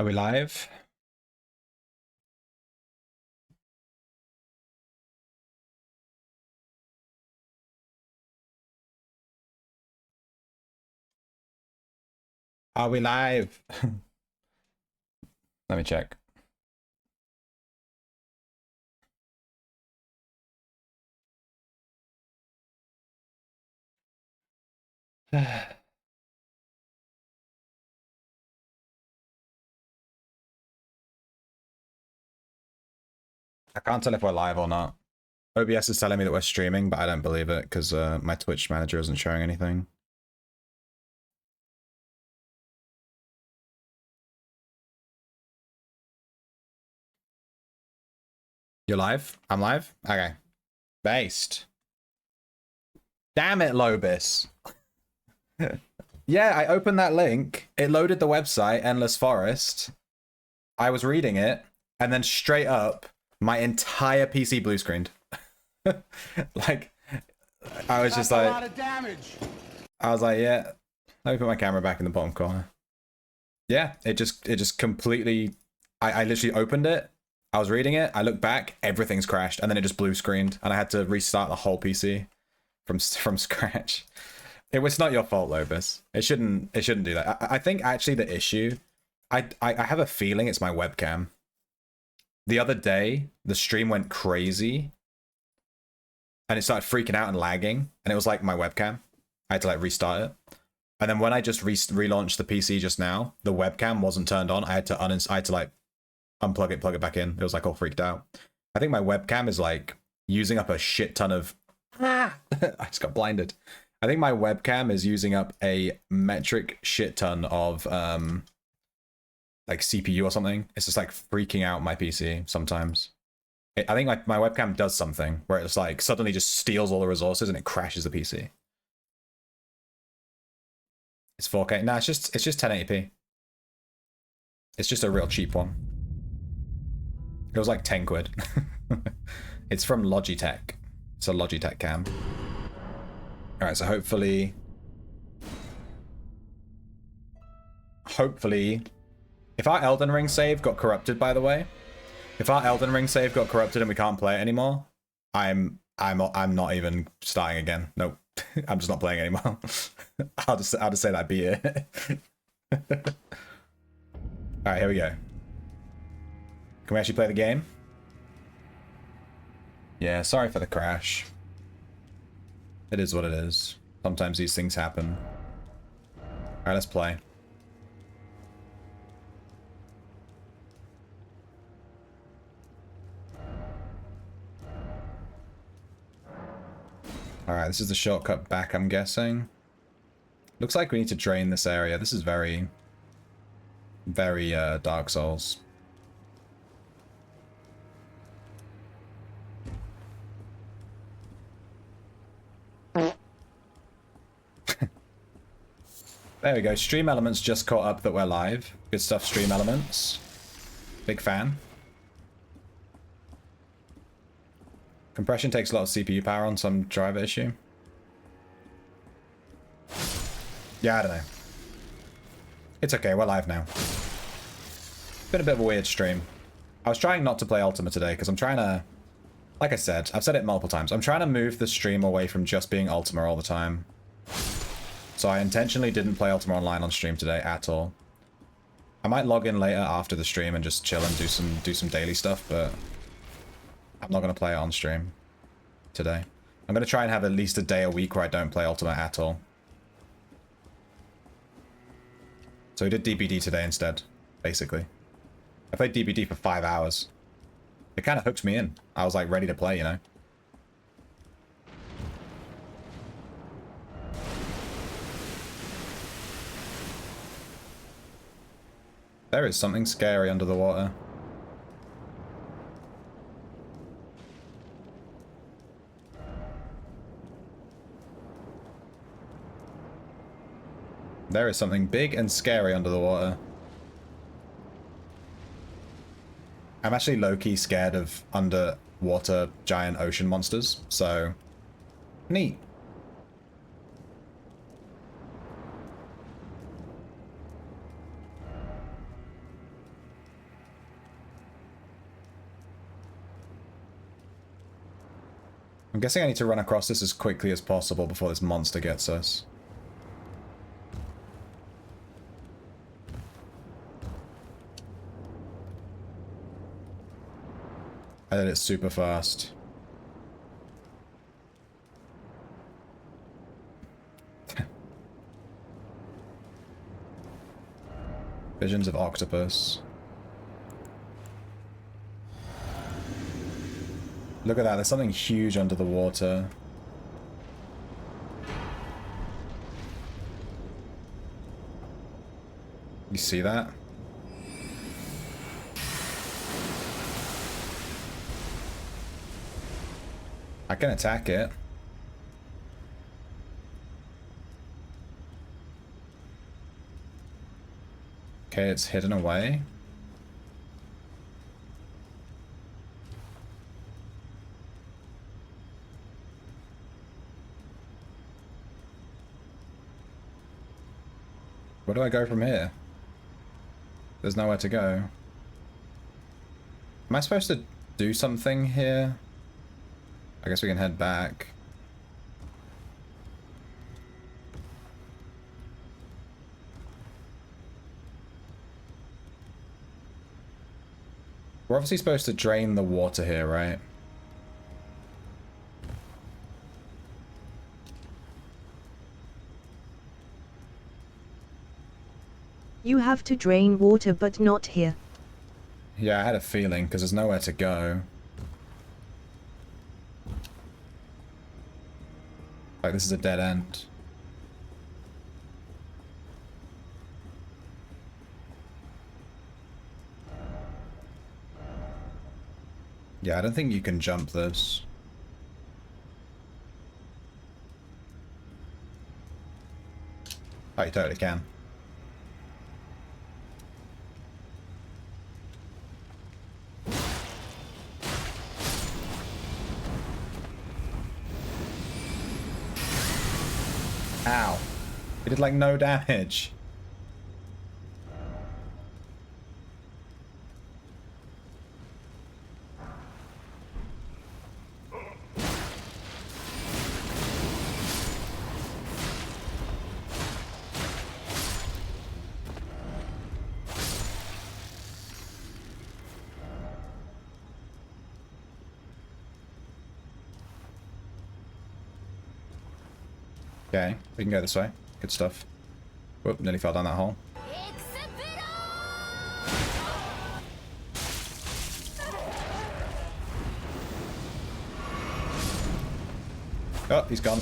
Are we live? Are we live? Let me check. I can't tell if we're live or not. OBS is telling me that we're streaming, but I don't believe it because my Twitch manager isn't showing anything. You're live? I'm live? Okay. Based. Damn it, Lobis. Yeah, I opened that link. It loaded the website, Endless Forest. I was reading it, and then straight up, my entire PC blue screened. Like, I was just like, a lot of damage. I was like, yeah. Let me put my camera back in the bottom corner. Yeah, it just completely. I literally opened it. I was reading it. I looked back. Everything's crashed, and then it just blue screened, and I had to restart the whole PC from scratch. It was not your fault, Lobus. It shouldn't do that. I think actually the issue. I have a feeling it's my webcam. The other day, the stream went crazy, and it started freaking out and lagging, and it was like my webcam. I had to like restart it. And then when I just relaunched the PC just now, the webcam wasn't turned on. I had to like unplug it, plug it back in. It was like all freaked out. I think my webcam is like using up a shit ton of. I just got blinded. I think my webcam is using up a metric shit ton of like CPU or something. It's just like freaking out my PC sometimes. I think like my webcam does something where it's like suddenly just steals all the resources and it crashes the PC. It's 4K. Nah, it's just 1080p. It's just a real cheap one. It was like 10 quid. It's from Logitech. It's a Logitech cam. Alright, so hopefully, if our Elden Ring save got corrupted, by the way, if our Elden Ring save got corrupted and we can't play it anymore, I'm not even starting again. Nope. I'm just not playing anymore. I'll just say that be it. Alright, here we go. Can we actually play the game? Yeah, sorry for the crash. It is what it is. Sometimes these things happen. Alright, let's play. Alright, this is the shortcut back, I'm guessing. Looks like we need to drain this area. This is very, very Dark Souls. There we go. Stream Elements just caught up that we're live. Good stuff, Stream Elements. Big fan. Compression takes a lot of CPU power on some driver issue. Yeah, I don't know. It's okay, we're live now. Been a bit of a weird stream. I was trying not to play Ultima today because I'm trying to... Like I said, I've said it multiple times. I'm trying to move the stream away from just being Ultima all the time. So I intentionally didn't play Ultima Online on stream today at all. I might log in later after the stream and just chill and do some daily stuff, but I'm not going to play it on stream today. I'm going to try and have at least a day a week where I don't play Ultima at all. So we did DBD today instead, basically. I played DBD for 5 hours. It kind of hooked me in. I was like ready to play, you know? There is something scary under the water. There is something big and scary under the water. I'm actually low-key scared of underwater giant ocean monsters, so... Neat. I'm guessing I need to run across this as quickly as possible before this monster gets us. I did it super fast. Visions of octopus. Look at that, there's something huge under the water. You see that? I can attack it. Okay, it's hidden away. Where do I go from here? There's nowhere to go. Am I supposed to do something here? I guess we can head back. We're obviously supposed to drain the water here, right? You have to drain water, but not here. Yeah, I had a feeling, because there's nowhere to go. Like, this is a dead end. Yeah, I don't think you can jump this. Oh, you totally can. Ow. It did like no damage. Okay, we can go this way. Good stuff. Whoop, nearly fell down that hole. Oh, he's gone.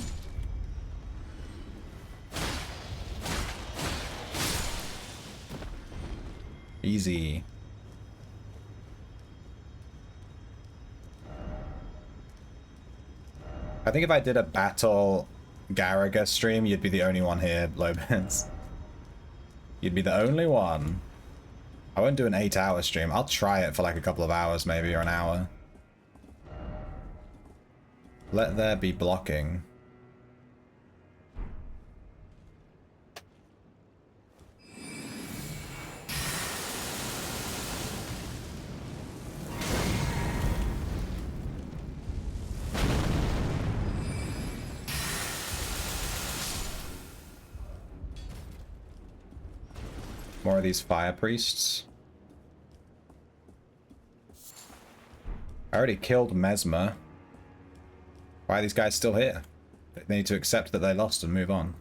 Easy. I think if I did a battle Garaga stream, you'd be the only one here, Lobens. You'd be the only one. I won't do an 8-hour stream. I'll try it for like a couple of hours maybe, or an hour. Let there be blocking. More of these fire priests. I already killed Mesmer. Why are these guys still here? They need to accept that they lost and move on.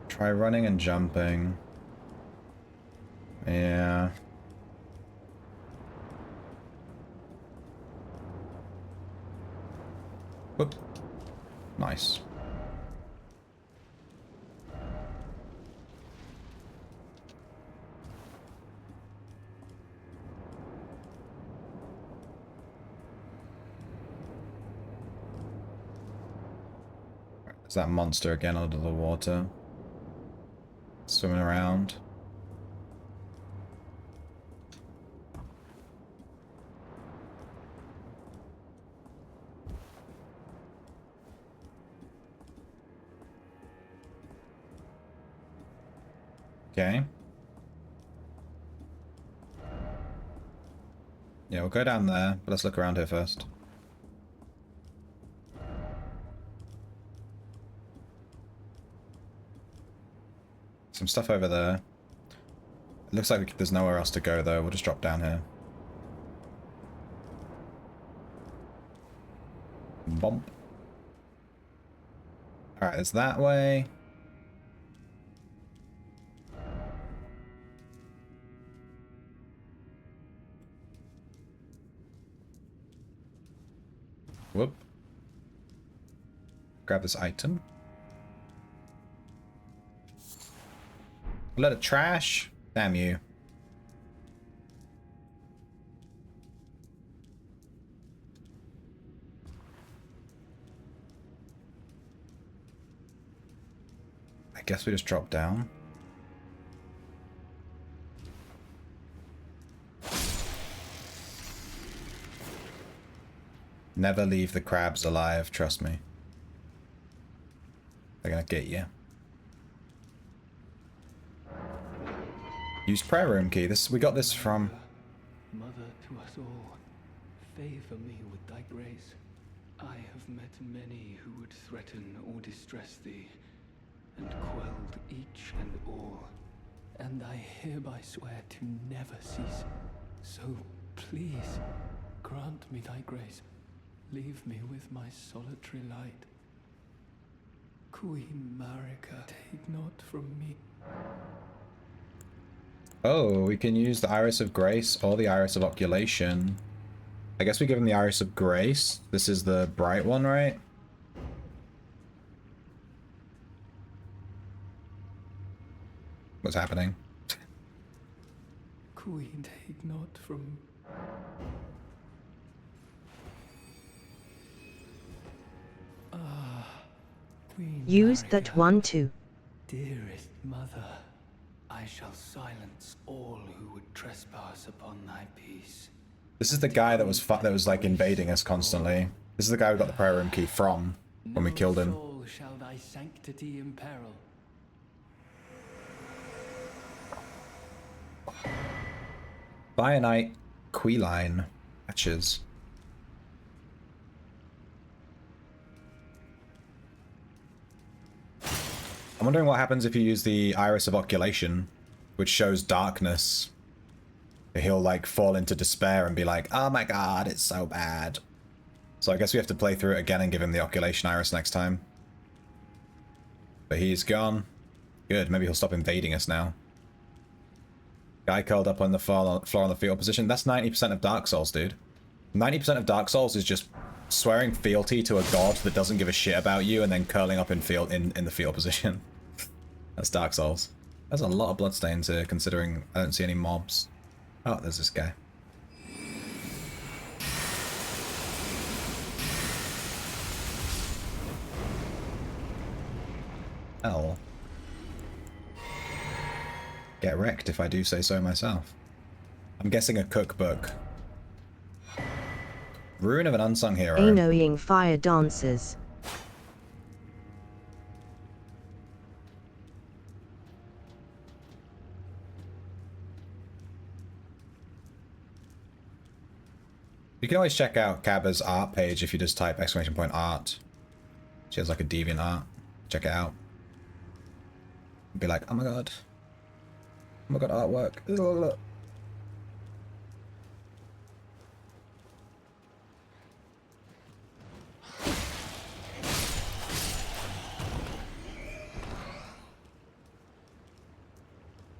Try running and jumping. Yeah. Whoop. Nice. There's that monster again under the water. Swimming around. Okay. Yeah, we'll go down there, but let's look around here first. Some stuff over there. It looks like there's nowhere else to go, though. We'll just drop down here. Bump. Alright, it's that way. Whoop. Grab this item. A lot of trash. Damn you. I guess we just drop down. Never leave the crabs alive, trust me. They're gonna get you. Use prayer room key. We got this from... Mother to us all, favor me with thy grace. I have met many who would threaten or distress thee, and quelled each and all. And I hereby swear to never cease. So please, grant me thy grace. Leave me with my solitary light. Queen Marika, take not from me. Oh, we can use the Iris of Grace or the Iris of Oculation. I guess we give him the Iris of Grace. This is the bright one, right? What's happening? Queen, take not from... Queen Use Marika, that one too. dearest mother, I shall silence all who would trespass upon thy peace. This is the guy that was like invading us constantly. This is the guy we got the prayer room key from when we killed him. No soul shall thy sanctity imperil. Bionite Queeline patches. I'm wondering what happens if you use the Iris of Oculation, which shows darkness. He'll like fall into despair and be like, oh my god, it's so bad. So I guess we have to play through it again and give him the Oculation Iris next time. But he's gone. Good, maybe he'll stop invading us now. Guy curled up on the floor on the fetal position. That's 90% of Dark Souls, dude. 90% of Dark Souls is just swearing fealty to a god that doesn't give a shit about you and then curling up in the fetal position. That's Dark Souls. There's a lot of bloodstains here, considering I don't see any mobs. Oh, there's this guy. Hell. Get wrecked if I do say so myself. I'm guessing a cookbook. Ruin of an Unsung Hero. Annoying fire dancers. You can always check out Kaba's art page if you just type !art. She has like a deviant art. Check it out. Be like, oh my god. Oh my god, artwork. Ugh.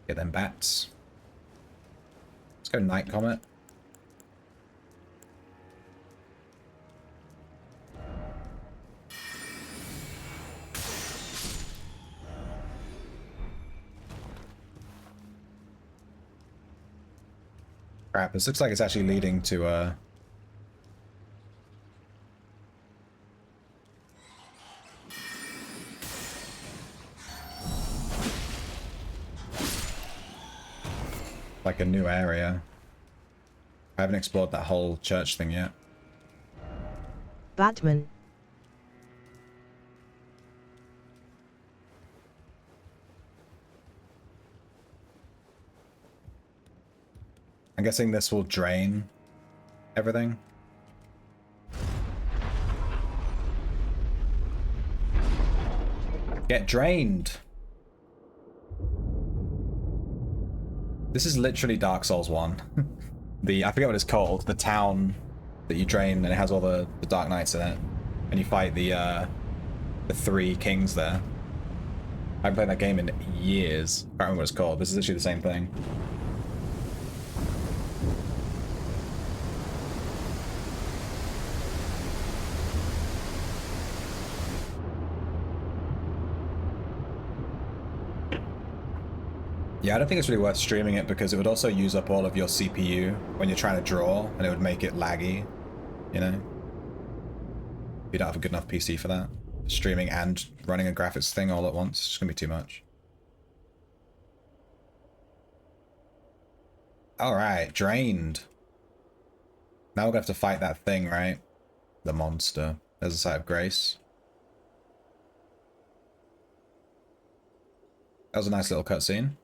Get them bats. Let's go Night Comet. Crap, this looks like it's actually leading to like a new area. I haven't explored that whole church thing yet. Batman. I'm guessing this will drain everything. Get drained. This is literally Dark Souls 1. I forget what it's called, the town that you drain, and it has all the Dark Knights in it. And you fight the 3 kings there. I haven't played that game in years. I can't remember what it's called. This is literally the same thing. Yeah, I don't think it's really worth streaming it because it would also use up all of your CPU when you're trying to draw, and it would make it laggy, you know? You don't have a good enough PC for that. Streaming and running a graphics thing all at once, it's just gonna be too much. Alright, drained. Now we're gonna have to fight that thing, right? The monster. There's a site of grace. That was a nice little cutscene.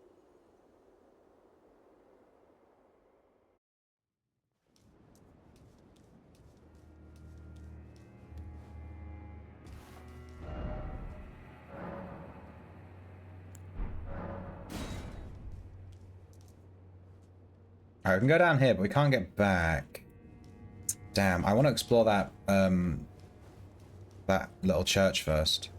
Alright, we can go down here, but we can't get back. Damn, I want to explore that, that little church first.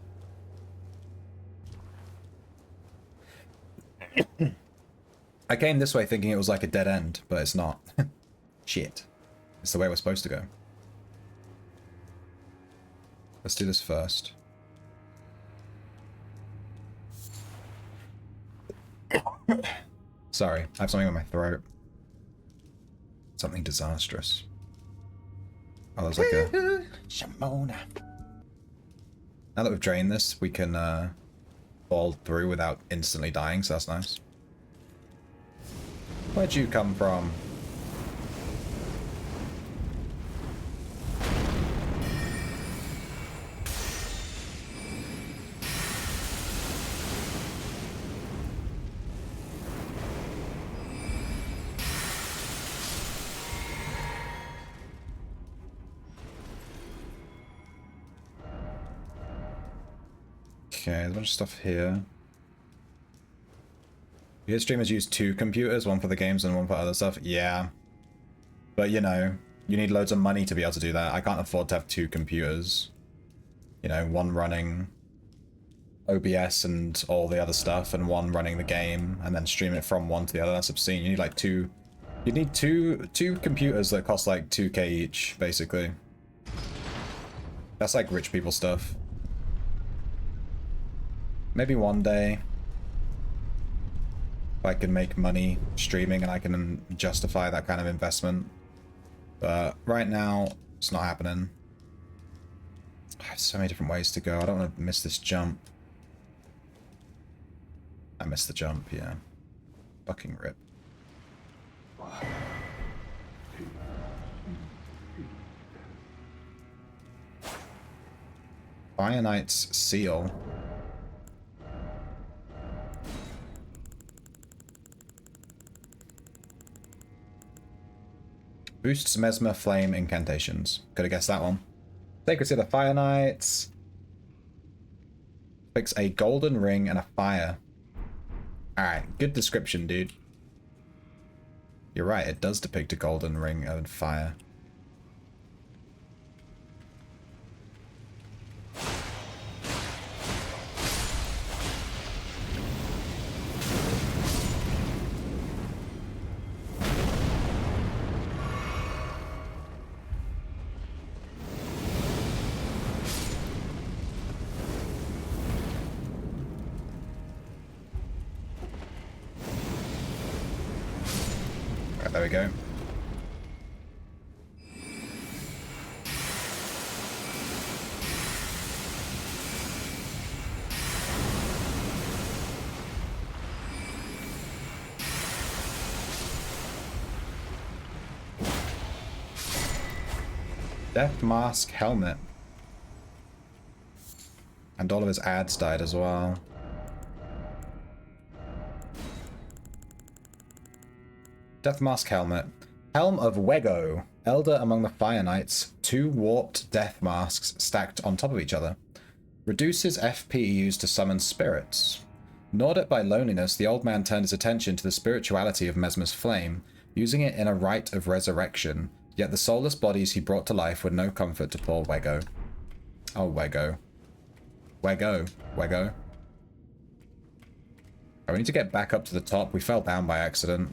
I came this way thinking it was like a dead end, but it's not. Shit. It's the way we're supposed to go. Let's do this first. Sorry, I have something in my throat. Something disastrous. Oh, there's like a... Shamona. Now that we've drained this, we can fall through without instantly dying, so that's nice. Where'd you come from? Okay, there's a bunch of stuff here. You hear streamers use 2 computers, one for the games and one for other stuff? Yeah. But, you know, you need loads of money to be able to do that. I can't afford to have 2 computers. You know, one running OBS and all the other stuff, and one running the game, and then stream it from one to the other. That's obscene. You need like 2... You need two computers that cost like 2k each, basically. That's like rich people stuff. Maybe one day, if I can make money streaming and I can justify that kind of investment. But right now, it's not happening. I have so many different ways to go. I don't want to miss this jump. I missed the jump, yeah. Fucking rip. Fire Knight's seal. Boosts Mesmer Flame incantations. Could have guessed that one. Sacred Seal of Fire Knights. Fix a golden ring and a fire. Alright, good description, dude. You're right, it does depict a golden ring and fire. There we go. Death Mask Helmet. And all of his ads died as well. Death Mask Helmet. Helm of Wego. Elder among the Fire Knights. 2 warped death masks stacked on top of each other. Reduces FP used to summon spirits. Gnawed at by loneliness, the old man turned his attention to the spirituality of Mesmer's flame, using it in a rite of resurrection. Yet the soulless bodies he brought to life were no comfort to poor Wego. Oh, Wego. Wego. Wego. Oh, we need to get back up to the top. We fell down by accident.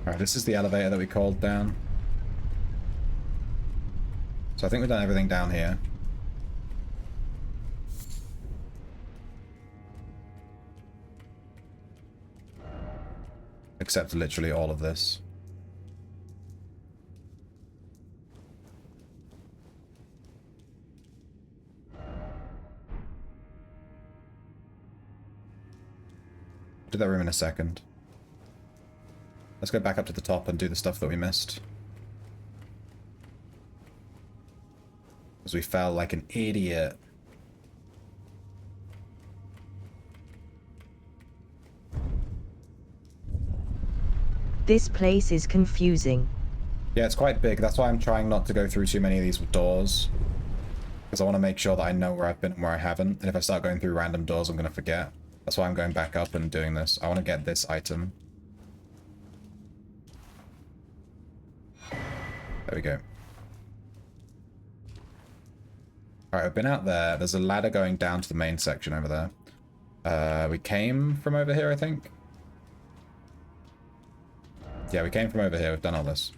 Alright, this is the elevator that we called down. So I think we've done everything down here. Except literally all of this. Do that room in a second. Let's go back up to the top and do the stuff that we missed. Because we fell like an idiot. This place is confusing. Yeah, it's quite big. That's why I'm trying not to go through too many of these doors. Because I want to make sure that I know where I've been and where I haven't. And if I start going through random doors, I'm going to forget. That's why I'm going back up and doing this. I want to get this item. There we go. Alright, I've been out there. There's a ladder going down to the main section over there. We came from over here, I think. Yeah, we came from over here. We've done all this.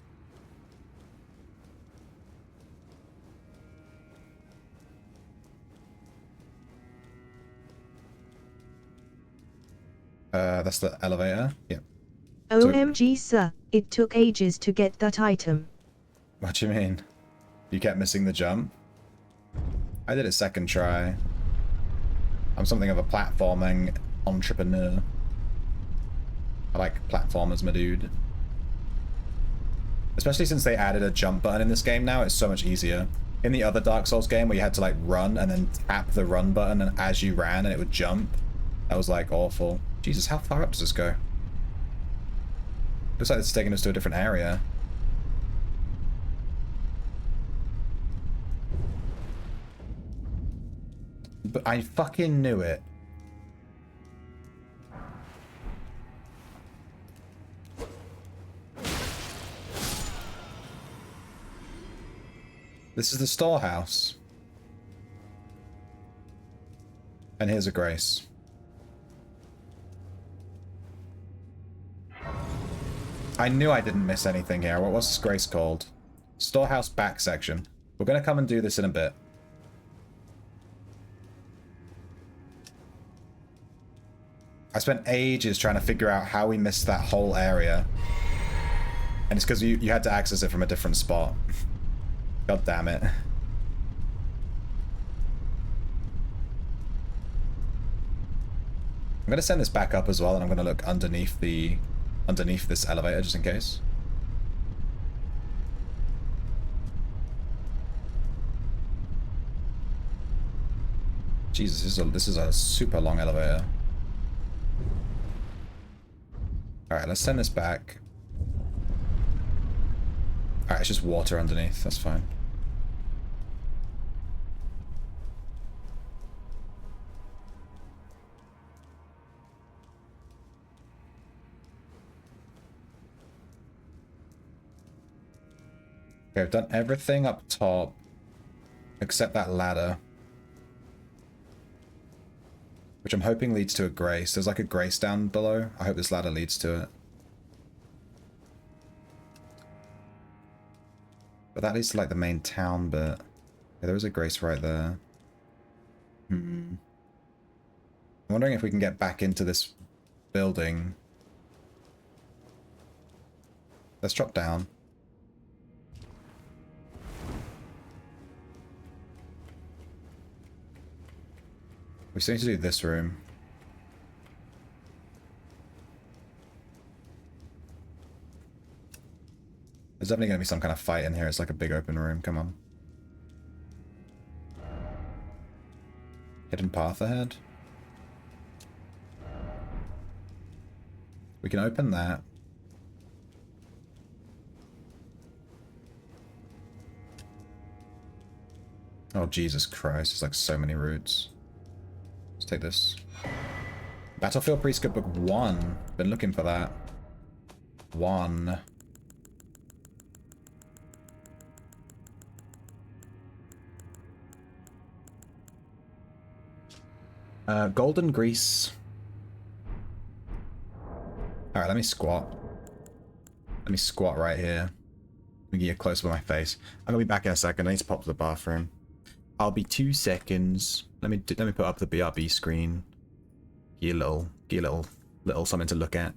That's the elevator. Yeah. OMG, sir, it took ages to get that item. What do you mean? You kept missing the jump? I did a second try. I'm something of a platforming entrepreneur. I like platformers, my dude. Especially since they added a jump button in this game now, it's so much easier. In the other Dark Souls game where you had to like run and then tap the run button and as you ran and it would jump, that was like awful. Jesus, how far up does this go? Looks like it's taking us to a different area. But I fucking knew it. This is the storehouse. And here's a grace. I knew I didn't miss anything here. What's this grace called? Storehouse back section. We're going to come and do this in a bit. I spent ages trying to figure out how we missed that whole area. And it's because you had to access it from a different spot. God damn it. I'm going to send this back up as well, and I'm going to look underneath this elevator just in case. Jesus, this is a super long elevator. Alright, let's send this back. Alright, it's just water underneath, that's fine. Okay, I've done everything up top except that ladder. Which I'm hoping leads to a grace. There's like a grace down below. I hope this ladder leads to it. But that leads to like the main town bit. Yeah, there is a grace right there. I'm wondering if we can get back into this building. Let's drop down. We still need to do this room. There's definitely going to be some kind of fight in here. It's like a big open room. Come on. Hidden path ahead. We can open that. Oh, Jesus Christ. There's like so many routes. Let's take this. Battlefield Prescript Book 1. Been looking for that. 1. Golden Grease. Alright, let me squat. Let me squat right here. Let me get you close with my face. I'm gonna be back in a second. I need to pop to the bathroom. I'll be 2 seconds. Let me put up the BRB screen. Get a little something to look at.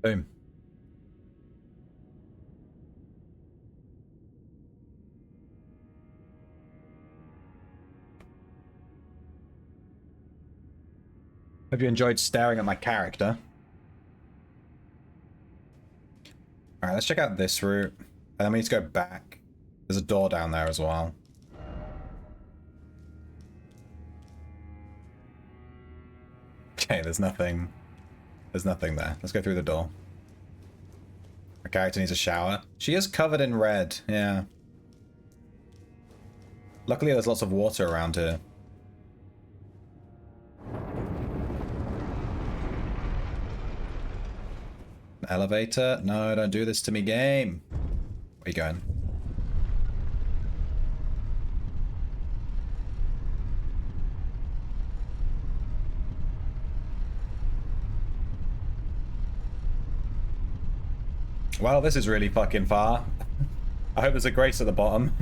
Boom. Hope you enjoyed staring at my character. Alright, let's check out this route. And then we need to go back. There's a door down there as well. Okay, there's nothing. There's nothing there. Let's go through the door. My character needs a shower. She is covered in red, yeah. Luckily there's lots of water around here. An elevator? No, don't do this to me, game. Where are you going? Well, this is really fucking far. I hope there's a grace at the bottom.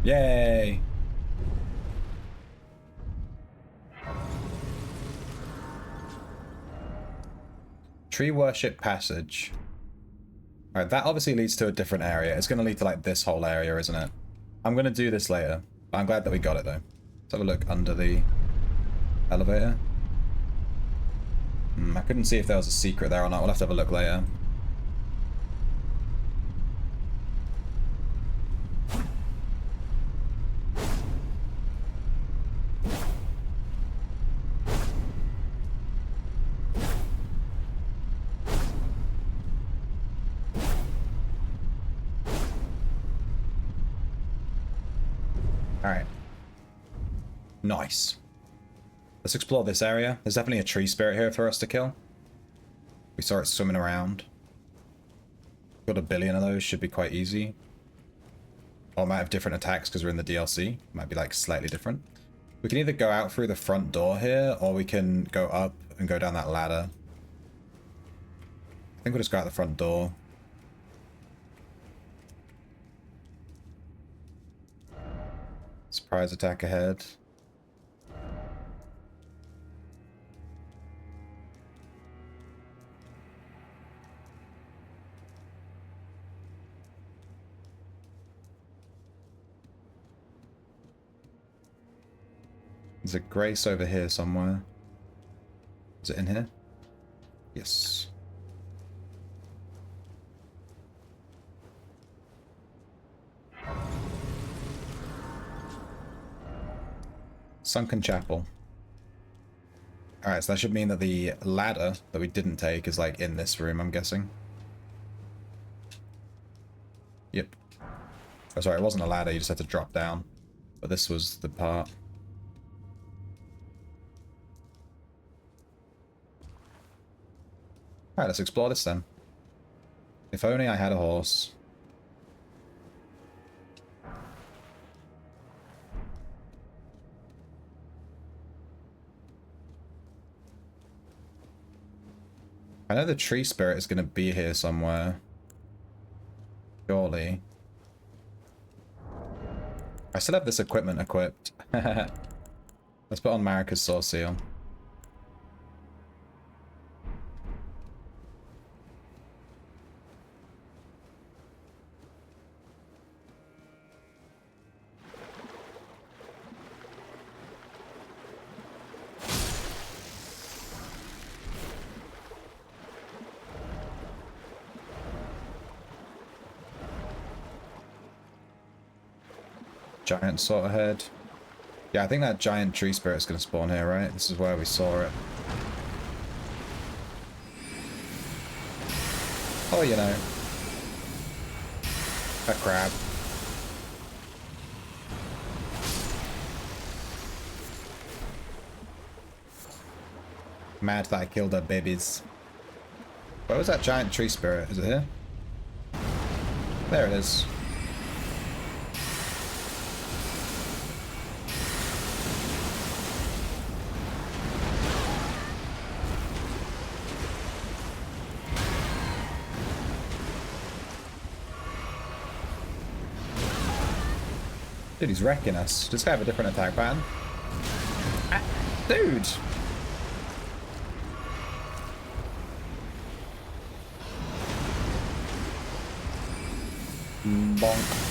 Yay! Tree Worship Passage. Alright, that obviously leads to a different area. It's going to lead to, like, this whole area, isn't it? I'm going to do this later. I'm glad that we got it, though. Let's have a look under the elevator. I couldn't see if there was a secret there or not. We'll have to have a look later. Alright. Nice. Let's explore this area. There's definitely a tree spirit here for us to kill. We saw it swimming around. Got a billion of those, should be quite easy. Or might have different attacks because we're in the DLC. Might be like slightly different. We can either go out through the front door here, or we can go up and go down that ladder. I think we'll just go out the front door. Surprise attack ahead. There's a grace over here somewhere. Is it in here? Yes. Sunken Chapel. Alright, so that should mean that the ladder that we didn't take is like in this room, I'm guessing. Yep. Oh, sorry, it wasn't a ladder, you just had to drop down. But this was the part. Alright, let's explore this then. If only I had a horse. I know the tree spirit is going to be here somewhere. Surely. I still have this equipment equipped. Let's put on Marika's Source Seal. Giant sort ahead. Yeah, I think that giant tree spirit is going to spawn here, right? This is where we saw it. Oh, you know. A crab. Mad that I killed her babies. Where was that giant tree spirit? Is it here? There it is. Dude, he's wrecking us. Does this guy have a different attack pattern? Ah, dude! Bonk.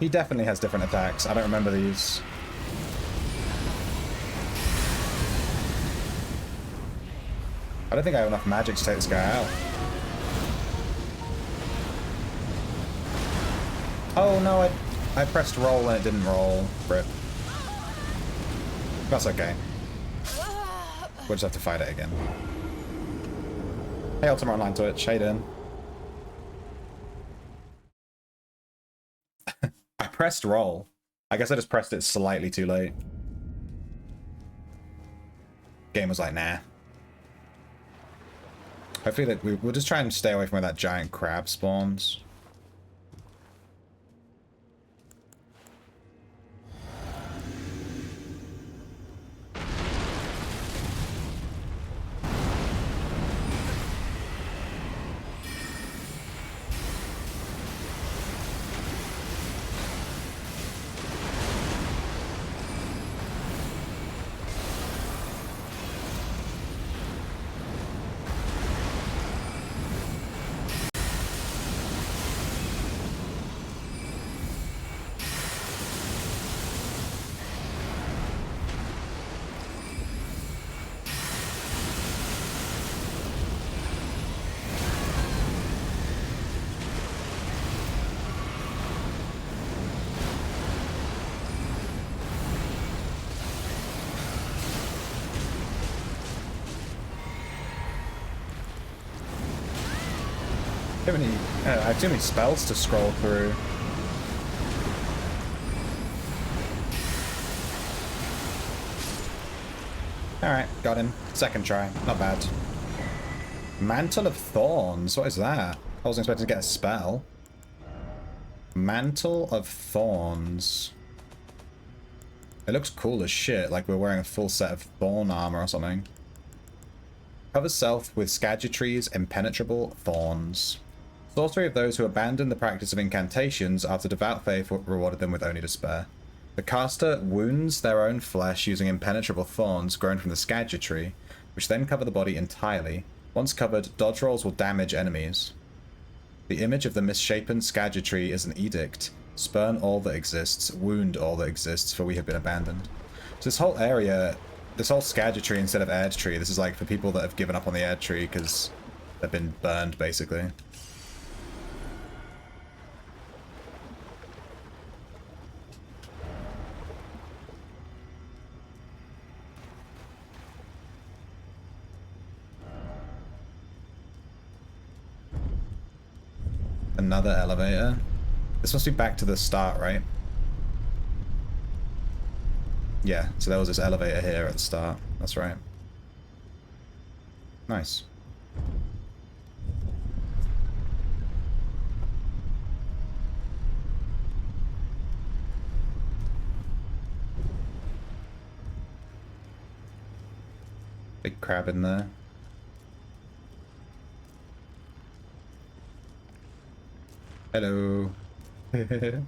He definitely has different attacks. I don't remember these. I don't think I have enough magic to take this guy out. Oh no, I pressed roll and it didn't roll. Rip. That's okay. We'll just have to fight it again. Hey Ultima Online Twitch, how you doing? I pressed roll. I guess I just pressed it slightly too late. Game was like, nah. Hopefully that we'll just try and stay away from where that giant crab spawns. I have too many spells to scroll through. Alright, got him. Second try. Not bad. Mantle of Thorns. What is that? I wasn't expecting to get a spell. Mantle of Thorns. It looks cool as shit, like we're wearing a full set of thorn armor or something. Covers self with Skadgetree's impenetrable thorns. Sorcery of those who abandoned the practice of incantations after devout faith rewarded them with only despair. The caster wounds their own flesh using impenetrable thorns grown from the Skadgetree, which then cover the body entirely. Once covered, dodge rolls will damage enemies. The image of the misshapen Skadgetree is an edict. Spurn all that exists, wound all that exists, for we have been abandoned. So this whole area, this whole Skadgetree instead of Erdtree, this is like for people that have given up on the Erdtree because they've been burned, basically. Another elevator. This must be back to the start, right? Yeah, so there was this elevator here at the start. That's right. Nice. Big crab in there. Hello. Alright,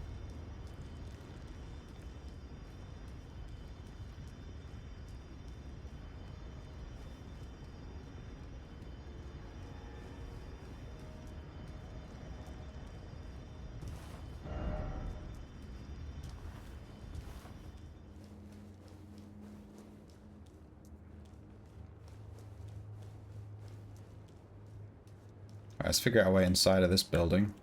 let's figure out our way inside of this building.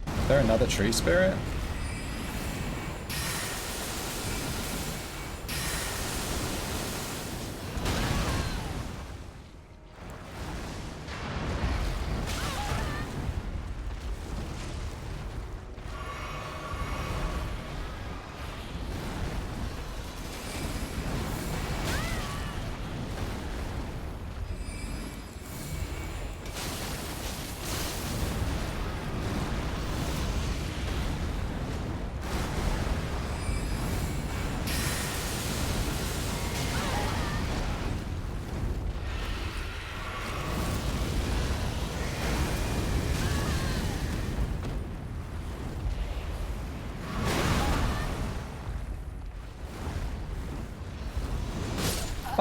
Is there another tree spirit?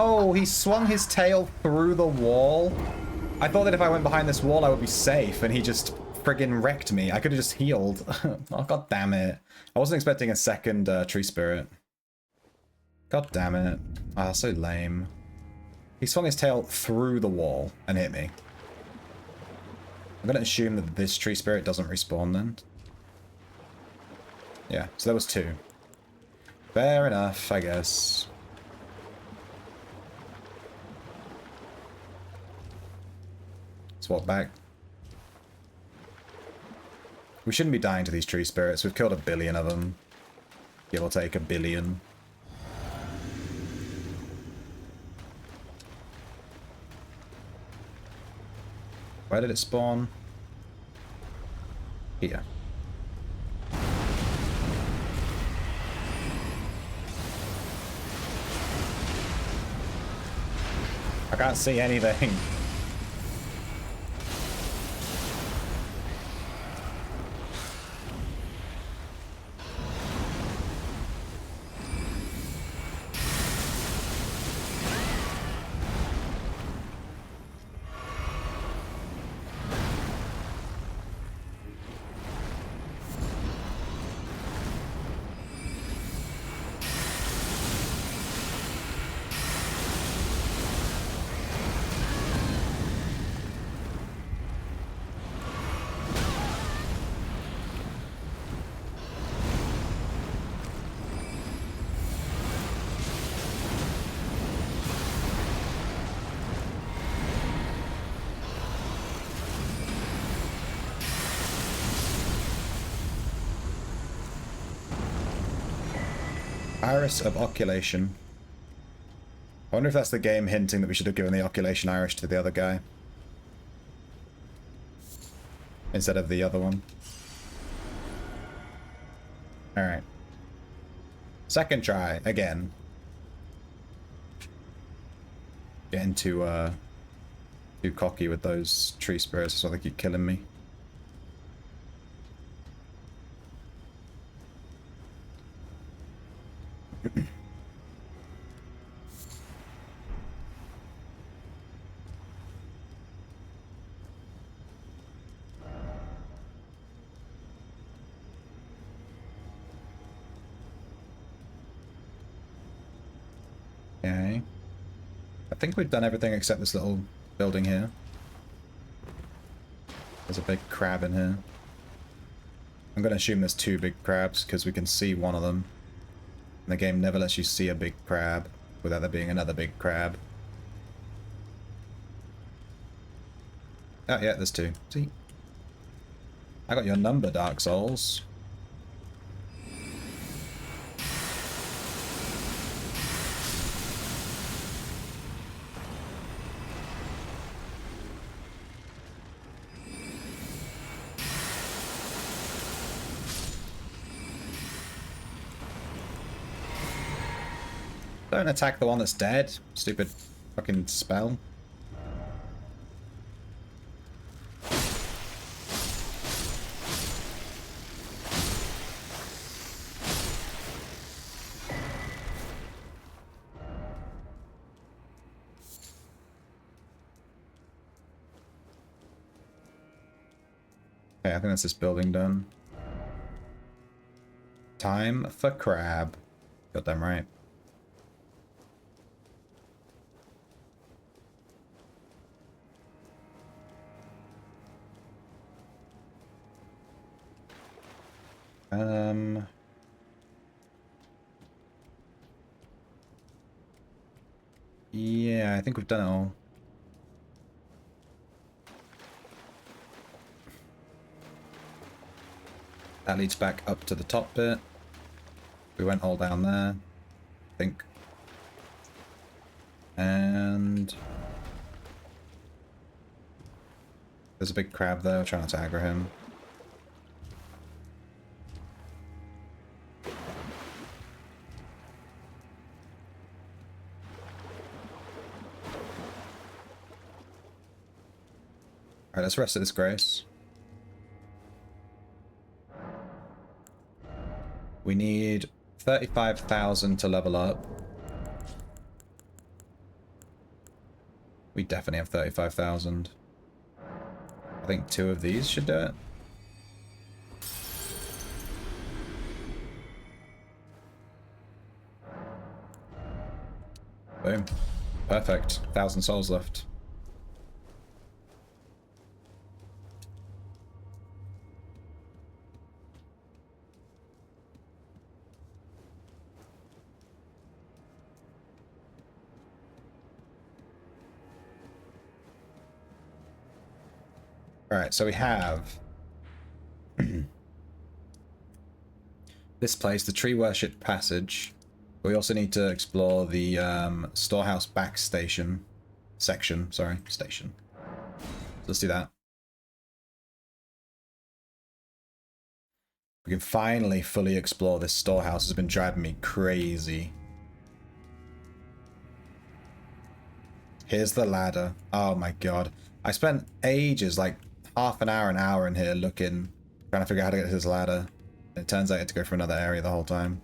Oh, he swung his tail through the wall. I thought that if I went behind this wall, I would be safe, and he just friggin' wrecked me. I could have just healed. Oh, god damn it. I wasn't expecting a second tree spirit. God damn it. Ah, so lame. He swung his tail through the wall and hit me. I'm gonna assume that this tree spirit doesn't respawn then. Yeah, so there was 2. Fair enough, I guess. Swap back. We shouldn't be dying to these tree spirits. We've killed 1 billion of them. Give or take 1 billion. Where did it spawn? Here. I can't see anything. Iris of Oculation. I wonder if that's the game hinting that we should have given the Oculation Iris to the other guy. Instead of the other one. Alright. Second try, again. Getting too cocky with those tree spirits, so they keep killing me. Okay. I think we've done everything except this little building here. There's a big crab in here. I'm going to assume there's 2 big crabs because we can see one of them. And the game never lets you see a big crab without there being another big crab. Oh yeah, there's 2. See? I got your number, Dark Souls. Don't attack the one that's dead. Stupid fucking spell. Okay, I think that's this building done. Time for crab. Got them right. Yeah, I think we've done it all. That leads back up to the top bit. We went all down there, I think. And there's a big crab there, trying not to aggro him. Alright, let's rest at this grace. We need 35,000 to level up. We definitely have 35,000. I think 2 of these should do it. Boom. Perfect. 1,000 souls left. Alright, so we have this place, the Tree Worship Passage. We also need to explore the storehouse back station section. Sorry, station. So let's do that. We can finally fully explore this storehouse. It's been driving me crazy. Here's the ladder. Oh my god. I spent ages, like half an hour in here looking, trying to figure out how to get to this ladder. It turns out I had to go for another area the whole time.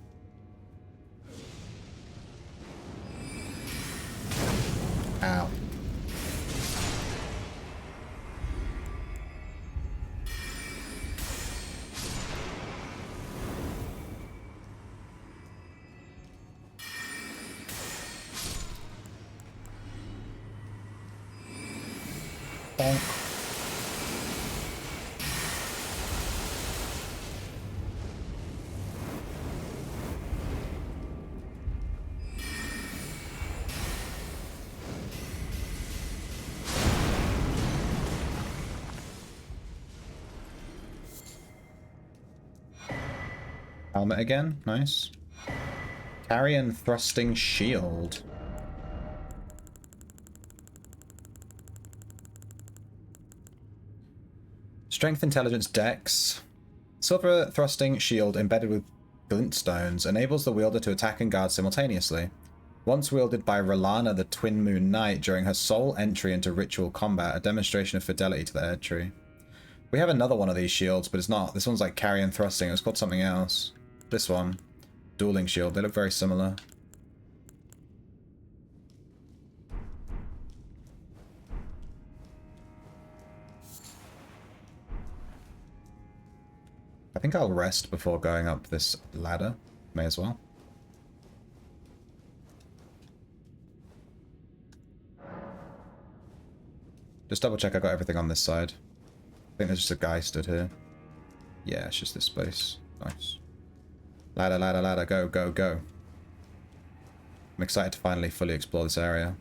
Ow. Bonk. Helmet again, nice. Carrion thrusting shield. Strength, intelligence, dex. Silver thrusting shield embedded with glintstones enables the wielder to attack and guard simultaneously. Once wielded by Rolana, the Twin Moon Knight, during her sole entry into ritual combat, a demonstration of fidelity to the head tree. We have another one of these shields, but it's not. This one's like carrion thrusting. It was called something else. This one. Dueling shield. They look very similar. I think I'll rest before going up this ladder. May as well. Just double check I got everything on this side. I think there's just a guy stood here. Yeah, it's just this space. Nice. Ladder, ladder, ladder. Go, go, go. I'm excited to finally fully explore this area.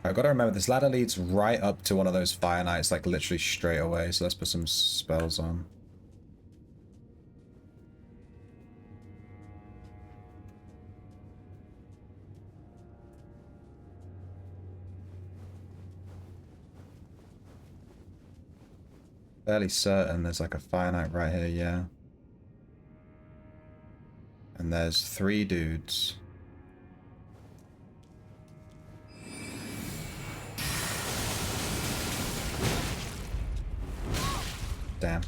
I've got to remember, this ladder leads right up to one of those Fire Knights, like literally straight away. So let's put some spells on. Fairly certain there's like a Fire Knight right here, yeah. And there's 3 dudes. Damn.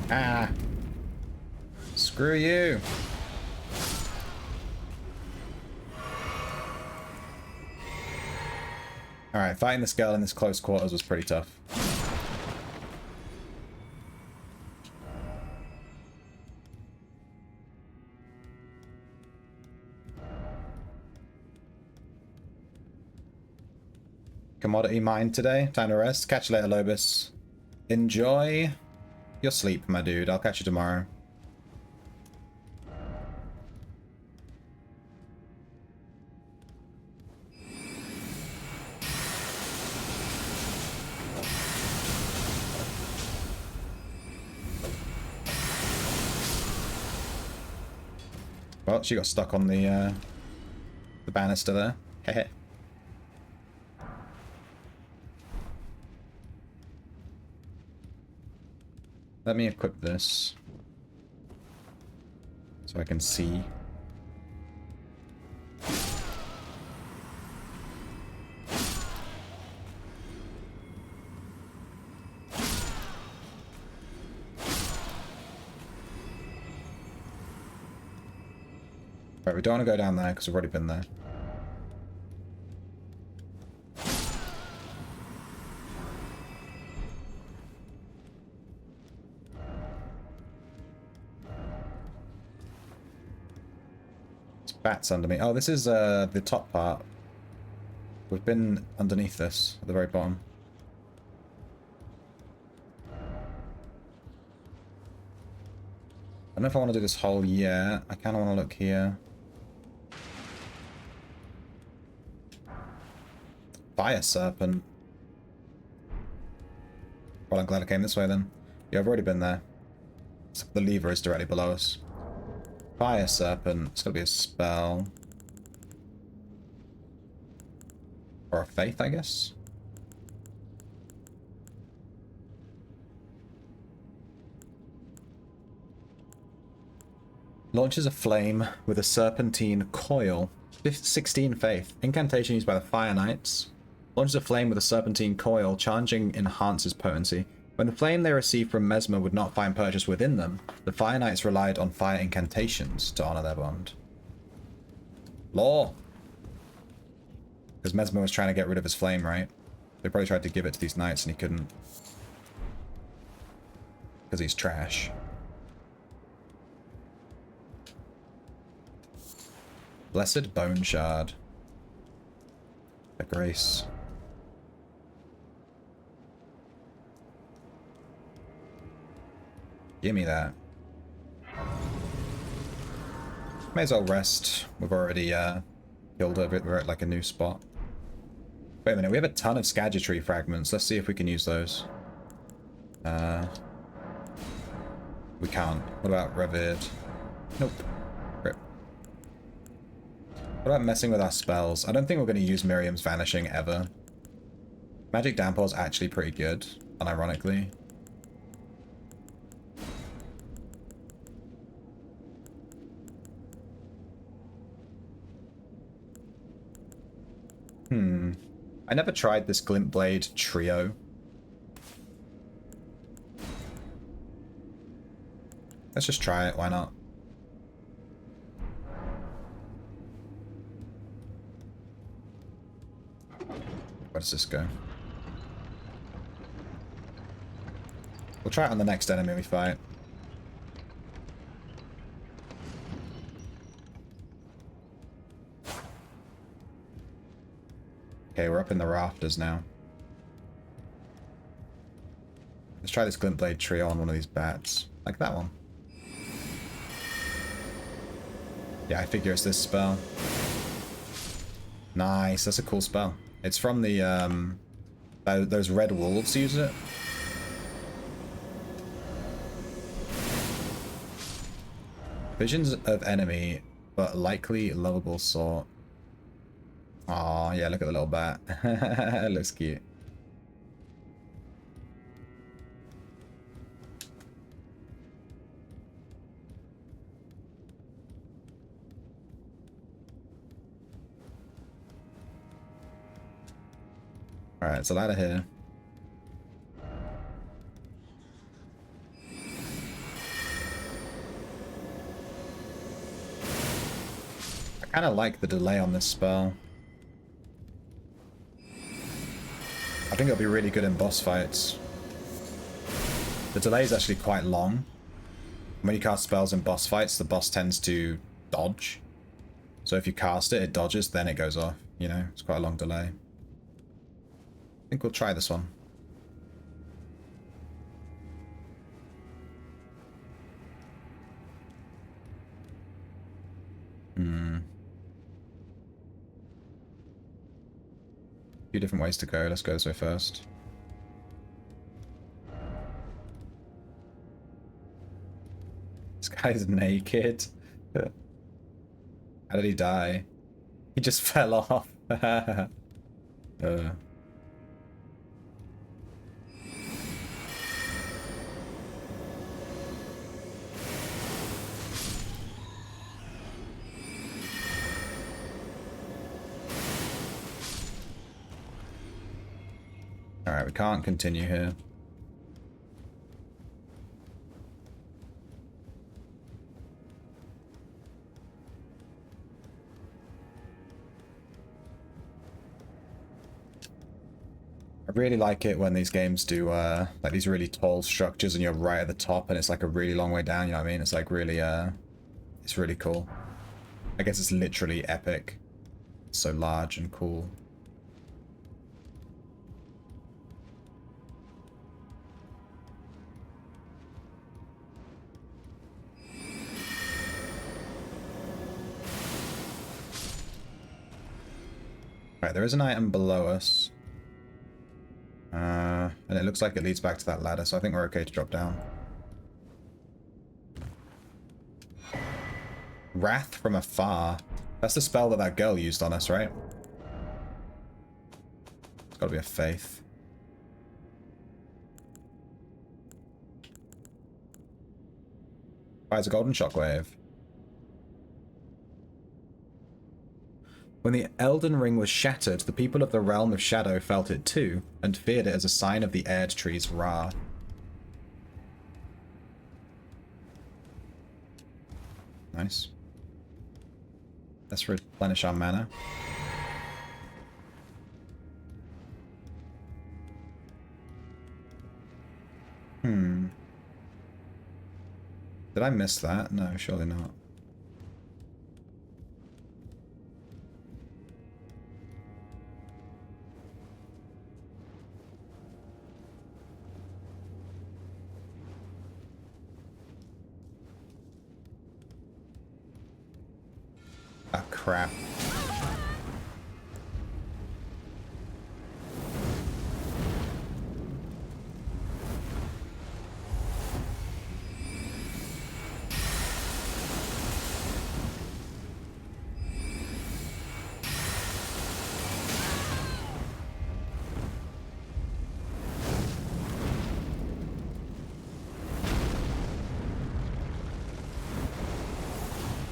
Ah. Screw you. Alright, fighting this girl in this close quarters was pretty tough. Commodity mine today. Time to rest. Catch you later, Lobus. Enjoy your sleep, my dude. I'll catch you tomorrow. Well, she got stuck on the banister there. Hehe. Let me equip this so I can see. Right, we don't want to go down there because we've already been there. Bats under me. Oh, this is the top part. We've been underneath this at the very bottom. I don't know if I want to do this hole yet. I kind of want to look here. Fire serpent. Well, I'm glad I came this way then. Yeah, I've already been there. So the lever is directly below us. Fire serpent. It's got to be a spell. Or a faith, I guess. Launches a flame with a serpentine coil. 16 faith. Incantation used by the Fire Knights. Launches a flame with a serpentine coil. Charging enhances potency. When the flame they receive from Mesmer would not find purchase within them, the Fire Knights relied on fire incantations to honor their bond. Law! Because Mesmer was trying to get rid of his flame, right? They probably tried to give it to these knights and he couldn't. Because he's trash. Blessed Bone Shard. A grace. Give me that. May as well rest. We've already killed her, but we're at like a new spot. Wait a minute, we have a ton of Skagitry fragments. Let's see if we can use those. We can't. What about Revered? Nope. Rip. What about messing with our spells? I don't think we're going to use Miriam's Vanishing ever. Magic Downpour is actually pretty good, unironically. I never tried this Glint Blade trio. Let's just try it, why not? Where does this go? We'll try it on the next enemy we fight. Okay, we're up in the rafters now. Let's try this Glint Blade trio on one of these bats. Like that one. Yeah, I figure it's this spell. Nice, that's a cool spell. It's from the, those red wolves use it. Visions of enemy, but likely lovable sort. Aw, yeah, look at the little bat. It looks cute. Alright, so ladder here. I kind of like the delay on this spell. I think it'll be really good in boss fights. The delay is actually quite long. When you cast spells in boss fights, the boss tends to dodge. So if you cast it, it dodges, then it goes off. You know, it's quite a long delay. I think we'll try this one. A few different ways to go. Let's go this way first. This guy's naked. How did he die? He just fell off. Alright, we can't continue here. I really like it when these games do like these really tall structures and you're right at the top and it's like a really long way down, you know what I mean? It's like really it's really cool. I guess it's literally epic. It's so large and cool. Right, there is an item below us. And it looks like it leads back to that ladder, so I think we're okay to drop down. Wrath from afar. That's the spell that girl used on us, right? It's gotta be a faith. Fires a golden shockwave. When the Elden Ring was shattered, the people of the Realm of Shadow felt it too, and feared it as a sign of the Erd Tree's wrath. Nice. Let's replenish our mana. Did I miss that? No, surely not. Ah, crap.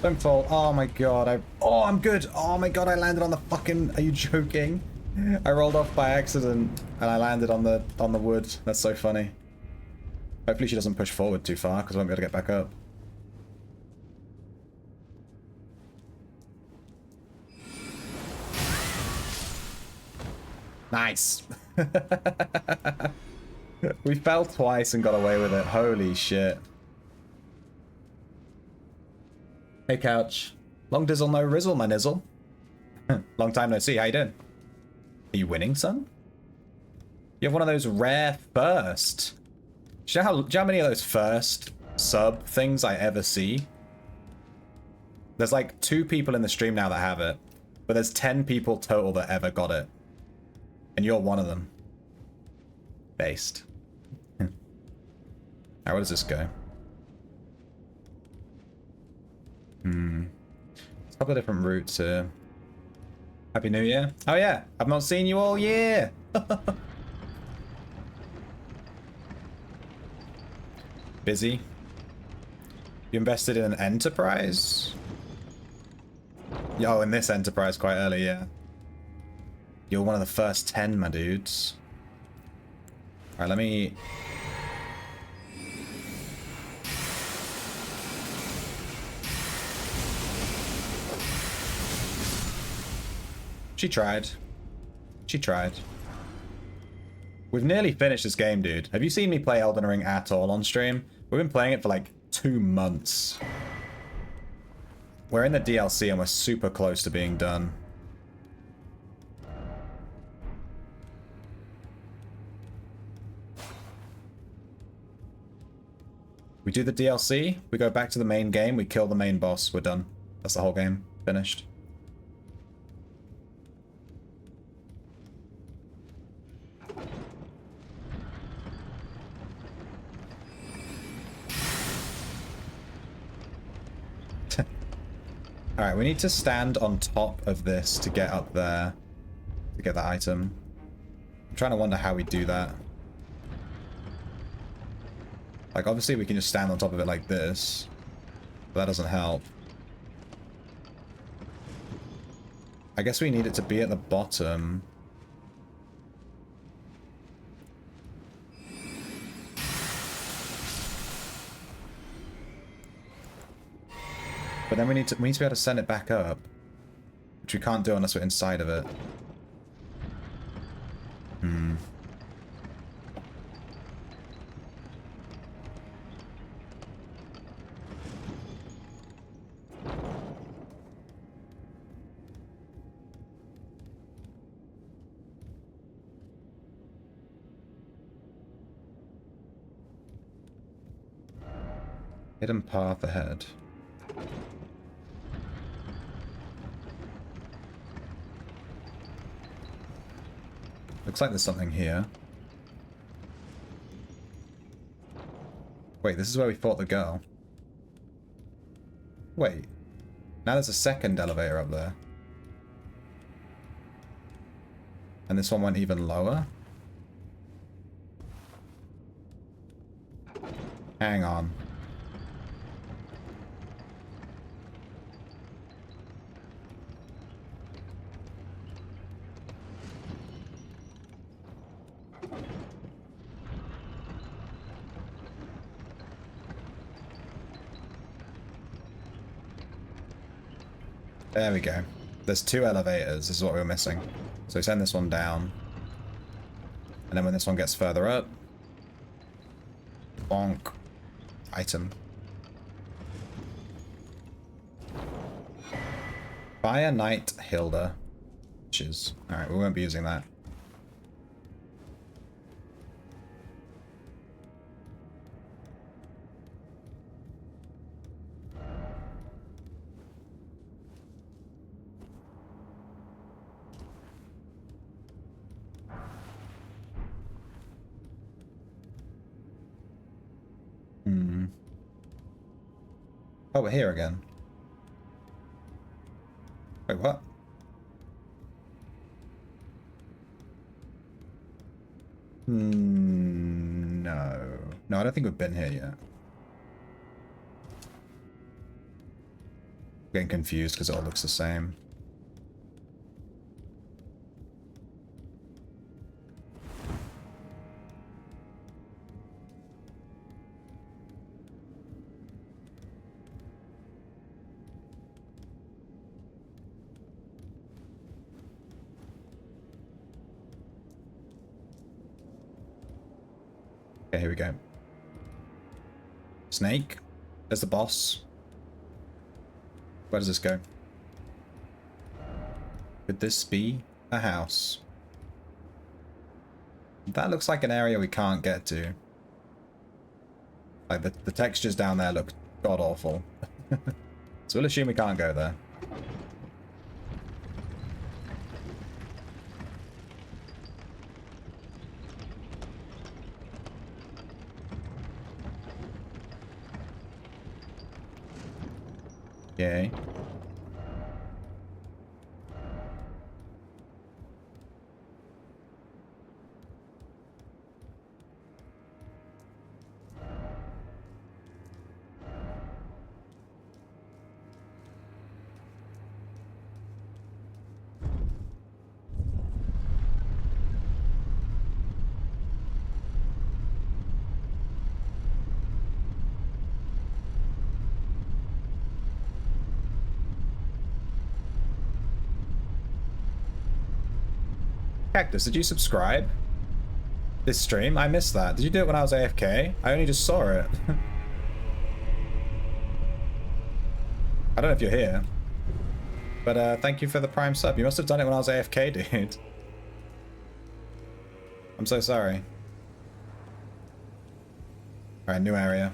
Don't fall. Oh my god. Oh, I'm good. Oh my god, I landed on the fucking... Are you joking? I rolled off by accident and I landed on the wood. That's so funny. Hopefully she doesn't push forward too far because I won't be able to get back up. Nice. We fell twice and got away with it. Holy shit. Hey, Couch. Long dizzle, no rizzle, my nizzle. Long time no see. How you doing? Are you winning, son? You have one of those rare first. Do you know how many of those first sub things I ever see? There's like 2 people in the stream now that have it. But there's 10 people total that ever got it. And you're one of them. Based. Alright, where does this go? There's a couple of different routes here. Happy New Year. Oh yeah, I've not seen you all year. Busy. You invested in an enterprise? Yo, in this enterprise quite early, yeah. You're one of the first 10, my dudes. Alright, let me... She tried. She tried. We've nearly finished this game, dude. Have you seen me play Elden Ring at all on stream? We've been playing it for like 2 months. We're in the DLC and we're super close to being done. We do the DLC, we go back to the main game, we kill the main boss, we're done. That's the whole game. Finished. Alright, we need to stand on top of this to get up there. To get that item. I'm trying to wonder how we do that. Like, obviously we can just stand on top of it like this. But that doesn't help. I guess we need it to be at the bottom. But then we need to be able to send it back up. Which we can't do unless we're inside of it. Hidden path ahead. Looks like there's something here. Wait, this is where we fought the girl. Wait. Now there's a second elevator up there. And this one went even lower? Hang on. There we go. There's two elevators. This is what we were missing. So we send this one down. And then when this one gets further up... Bonk. Item. Fire Knight Hilda. Witches. Alright, we won't be using that. Oh, we're here again. Wait, what? No. No, I don't think we've been here yet. Getting confused because it all looks the same. Okay, here we go. Snake. There's the boss. Where does this go? Could this be a house? That looks like an area we can't get to. Like, the textures down there look god-awful. So we'll assume we can't go there. Yay. Cactus, did you subscribe this stream? I missed that. Did you do it when I was AFK? I only just saw it. I don't know if you're here. But thank you for the Prime sub. You must have done it when I was AFK, dude. I'm so sorry. Alright, new area.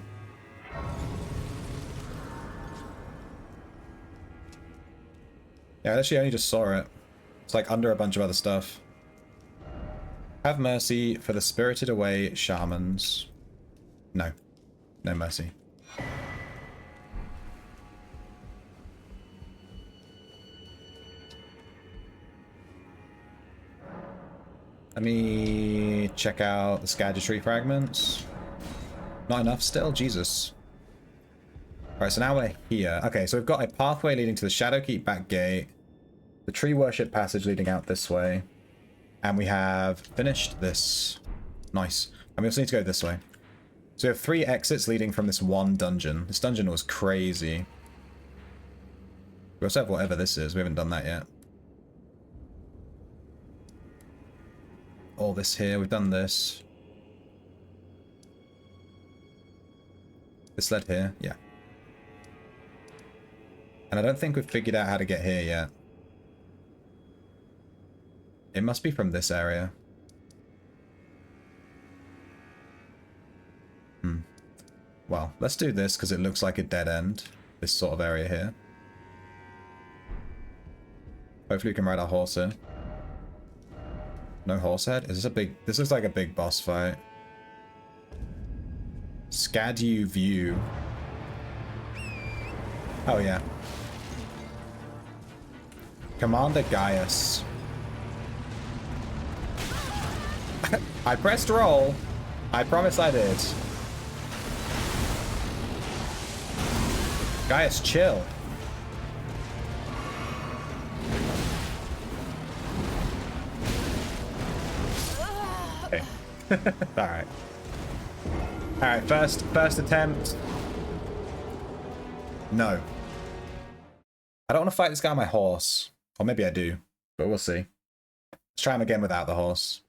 Yeah, I actually only just saw it. It's like under a bunch of other stuff. Have mercy for the spirited away shamans. No. No mercy. Let me check out the Scadgetry fragments. Not enough still? Jesus. Alright, so now we're here. Okay, so we've got a pathway leading to the Shadowkeep back gate, the Tree Worship passage leading out this way, and we have finished this. Nice. And we also need to go this way. So we have 3 exits leading from this one dungeon. This dungeon was crazy. We also have whatever this is. We haven't done that yet. All this here. We've done this. This led here. Yeah. And I don't think we've figured out how to get here yet. It must be from this area. Well, let's do this because it looks like a dead end. This sort of area here. Hopefully we can ride our horse here. No horse head? Is this a big... This looks like a big boss fight. Scadu view. Oh yeah. Commander Gaius. I pressed roll. I promise I did. Gaius, chill. Okay. Alright. Alright, first attempt. No. I don't want to fight this guy on my horse. Or maybe I do, but we'll see. Let's try him again without the horse.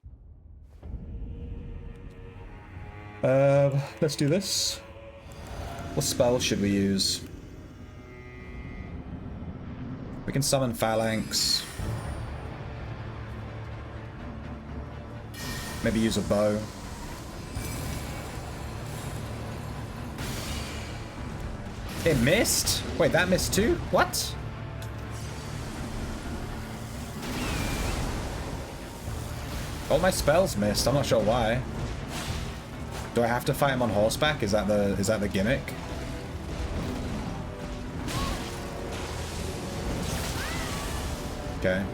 Let's do this. What spell should we use? We can summon Phalanx. Maybe use a bow. It missed? Wait, that missed too? What? All my spells missed. I'm not sure why. Do I have to fight him on horseback? Is that the gimmick? Okay.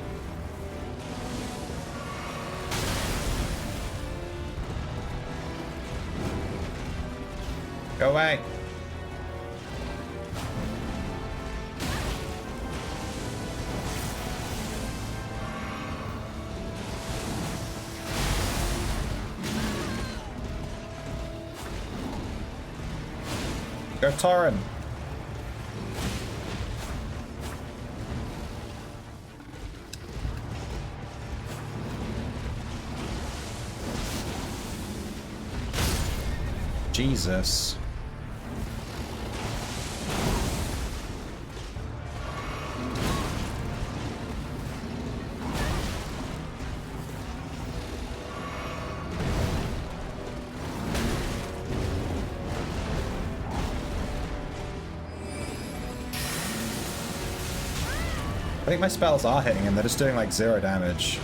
Go away. Go Torren. Jesus. I think my spells are hitting him, they're just doing like 0 damage.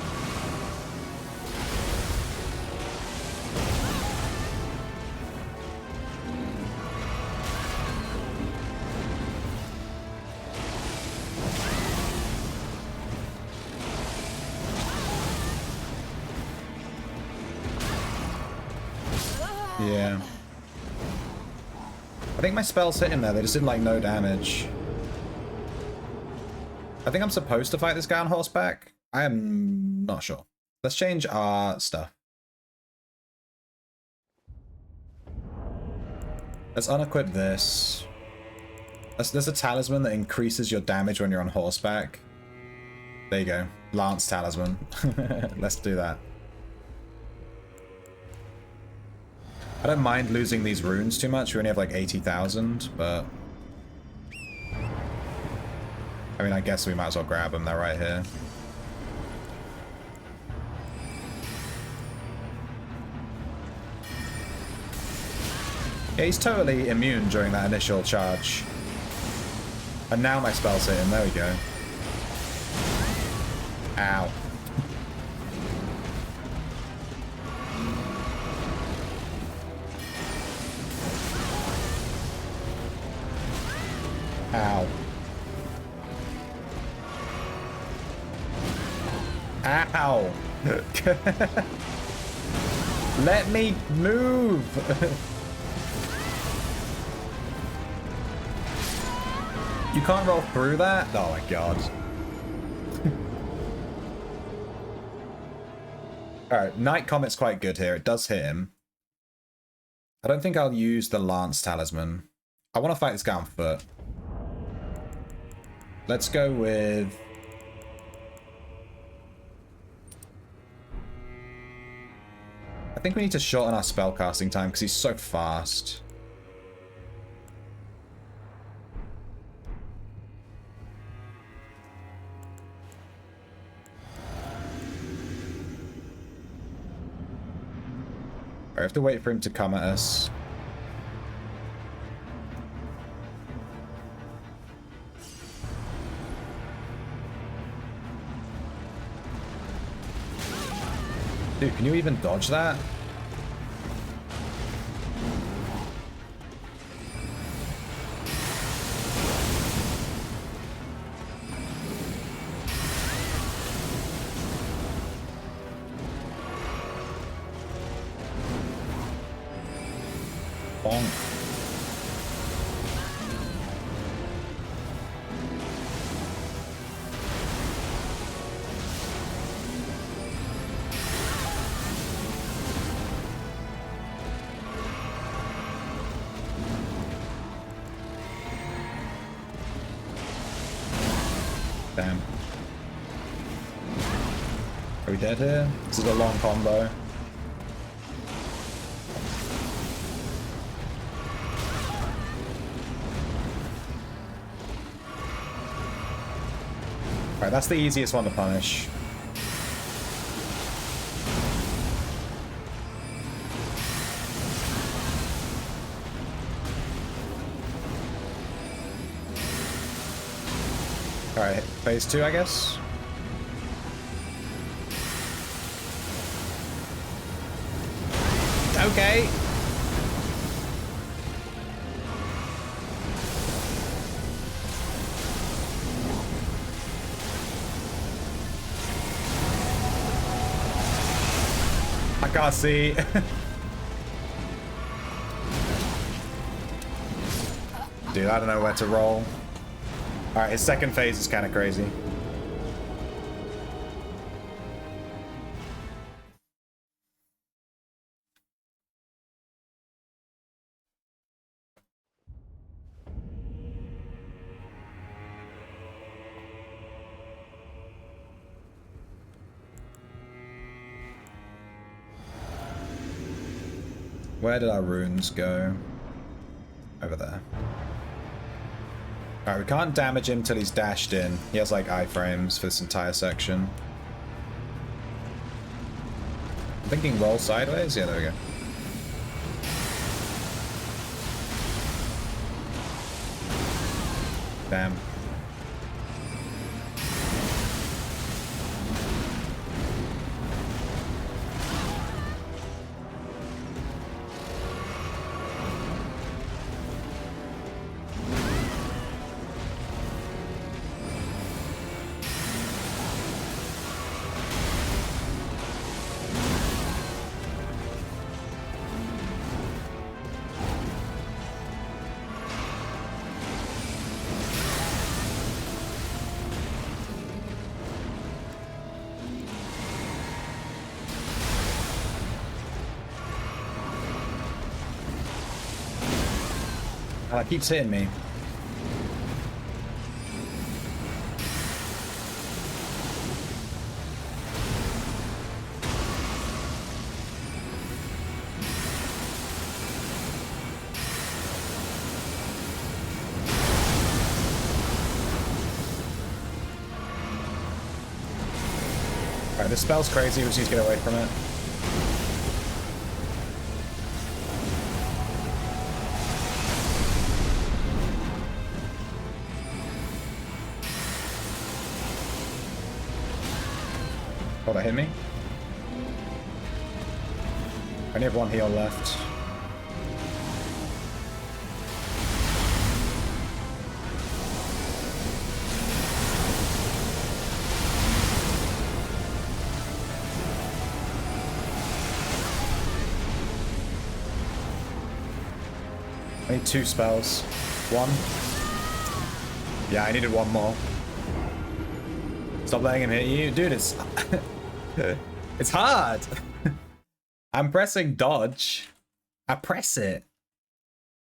Yeah. I think my spells hit him there, they just did like no damage. I think I'm supposed to fight this guy on horseback. I am not sure. Let's change our stuff. Let's unequip this. There's a talisman that increases your damage when you're on horseback. There you go. Lance talisman. Let's do that. I don't mind losing these runes too much. We only have like 80,000, but... I mean, I guess we might as well grab them. They're right here. Yeah, he's totally immune during that initial charge. And now my spell's hit him. There we go. Ow. Ow. Ow! Let me move. You can't roll through that? Oh my god. Alright, Night Comet's quite good here. It does hit him. I don't think I'll use the Lance Talisman. I want to fight this guy on foot. Let's go with... I think we need to shorten our spellcasting time because he's so fast. I have to wait for him to come at us. Dude, can you even dodge that? Bonk. Damn. Are we dead here? This is a long combo. Alright, that's the easiest one to punish. Alright, phase 2, I guess? Okay. I can't see. Dude, I don't know where to roll. Alright, his second phase is kind of crazy. Where did our runes go? Over there. Alright, we can't damage him till he's dashed in. He has like iframes for this entire section. I'm thinking roll sideways? Yeah, there we go. Damn. Oh, it keeps hitting me. Alright, this spell's crazy, we just need to get away from it. Oh, that hit me? I only have one heal left. I need 2 spells. 1. Yeah, I needed 1 more. Stop letting him hit you. Dude, it's... it's hard. I'm pressing dodge. I press it.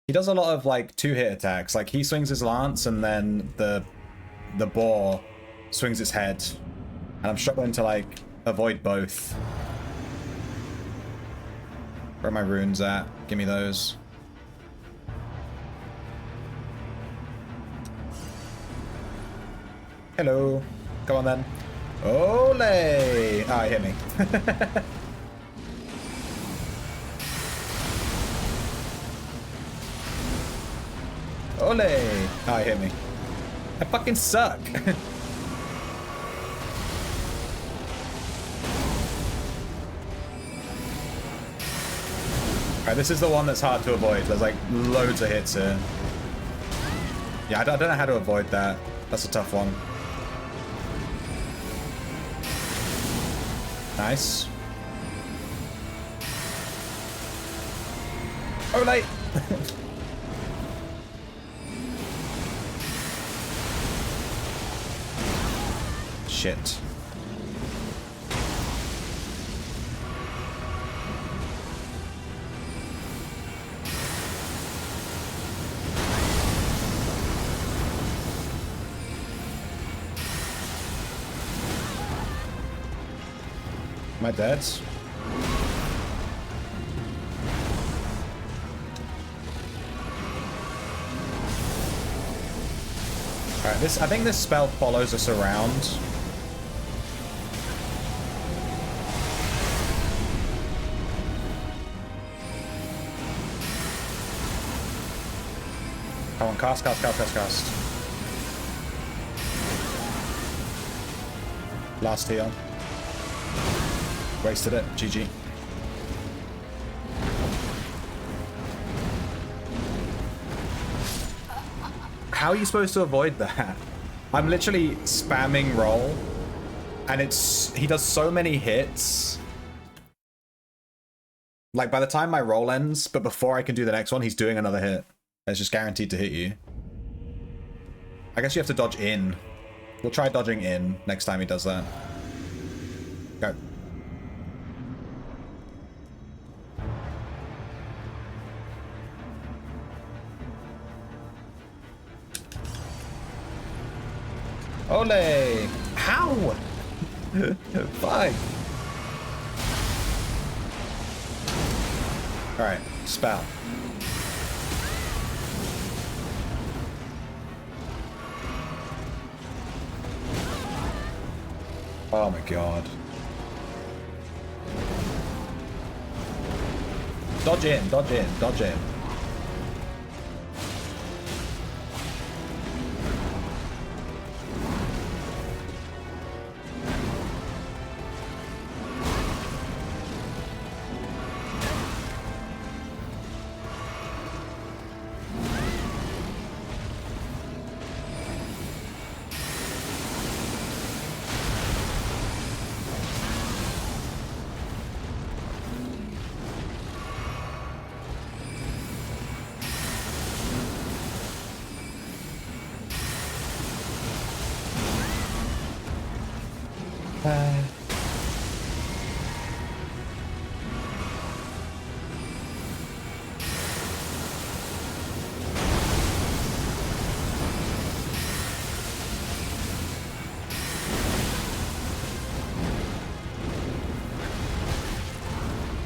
He does a lot of, like, 2-hit attacks. Like, he swings his lance, and then the boar swings its head. And I'm struggling to, like, avoid both. Where are my runes at? Give me those. Hello. Come on, then. Ole! Ah, he hit me. Ole! Ah, he hit me. I fucking suck. Alright, this is the one that's hard to avoid. There's like loads of hits here. Yeah, I don't know how to avoid that. That's a tough one. Nice. Ole! Shit. Am I dead? Alright, I think this spell follows us around. Come on, cast. Last heal. Wasted it. GG. How are you supposed to avoid that? I'm literally spamming roll, and he does so many hits. Like, by the time my roll ends, but before I can do the next one, he's doing another hit. It's just guaranteed to hit you. I guess you have to dodge in. We'll try dodging in next time he does that. Go. Ole! How? Fine. Alright, spell. Oh my god. Dodge in, dodge in, dodge in.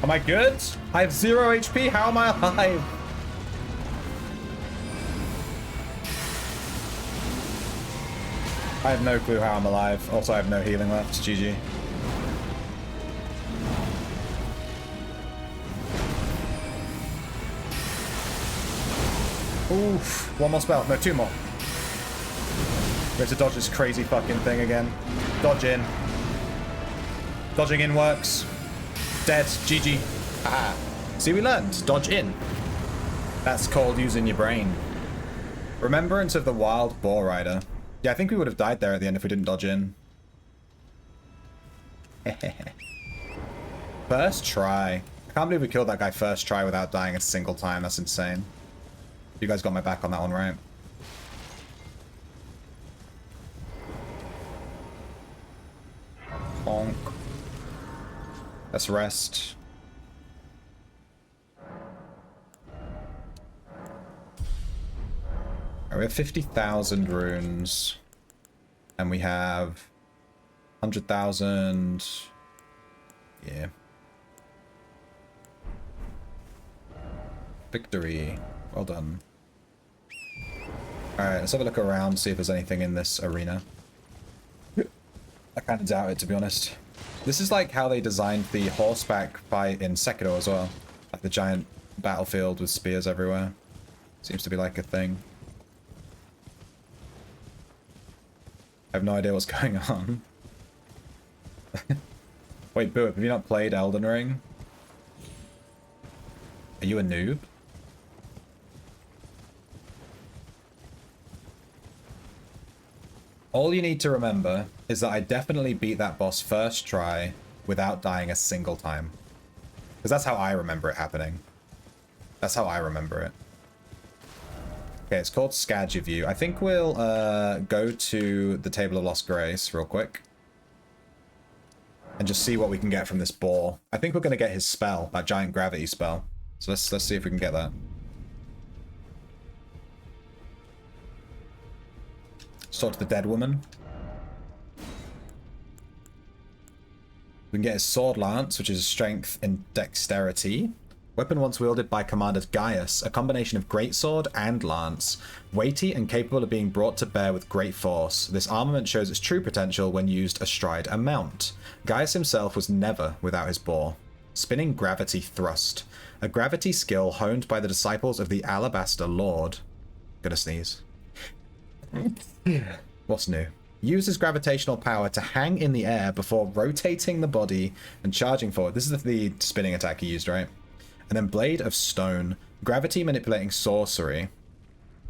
Am I good? I have 0 HP. How am I alive? I have no clue how I'm alive. Also, I have no healing left. GG. Oof. 1 more spell. No, 2 more. We have to dodge this crazy fucking thing again. Dodge in. Dodging in works. Dead. GG. Ah. See, we learned. Dodge in. That's called using your brain. Remembrance of the Wild Boar Rider. Yeah, I think we would have died there at the end if we didn't dodge in. First try. I can't believe we killed that guy first try without dying a single time. That's insane. You guys got my back on that one, right? Bonk. Let's rest. Right, we have 50,000 runes. And we have 100,000. Yeah. Victory. Well done. Alright, let's have a look around, see if there's anything in this arena. I kind of doubt it, to be honest. This is like how they designed the horseback fight in Sekiro as well. Like the giant battlefield with spears everywhere. Seems to be like a thing. I have no idea what's going on. Wait, Boo, have you not played Elden Ring? Are you a noob? All you need to remember is that I definitely beat that boss first try without dying a single time. Because that's how I remember it happening. That's how I remember it. Okay, it's called Skadjiview. I think we'll go to the Table of Lost Grace real quick. And just see what we can get from this boar. I think we're going to get his spell, that giant gravity spell. So let's see if we can get that. Let's talk to the dead woman. We can get his sword lance, which is strength and dexterity. Weapon once wielded by Commander Gaius, a combination of greatsword and lance. Weighty and capable of being brought to bear with great force. This armament shows its true potential when used astride a mount. Gaius himself was never without his boar. Spinning gravity thrust. A gravity skill honed by the disciples of the Alabaster Lord. Gonna sneeze. What's new? Uses gravitational power to hang in the air before rotating the body and charging forward. This is the spinning attack he used, right? And then Blade of Stone. Gravity manipulating sorcery.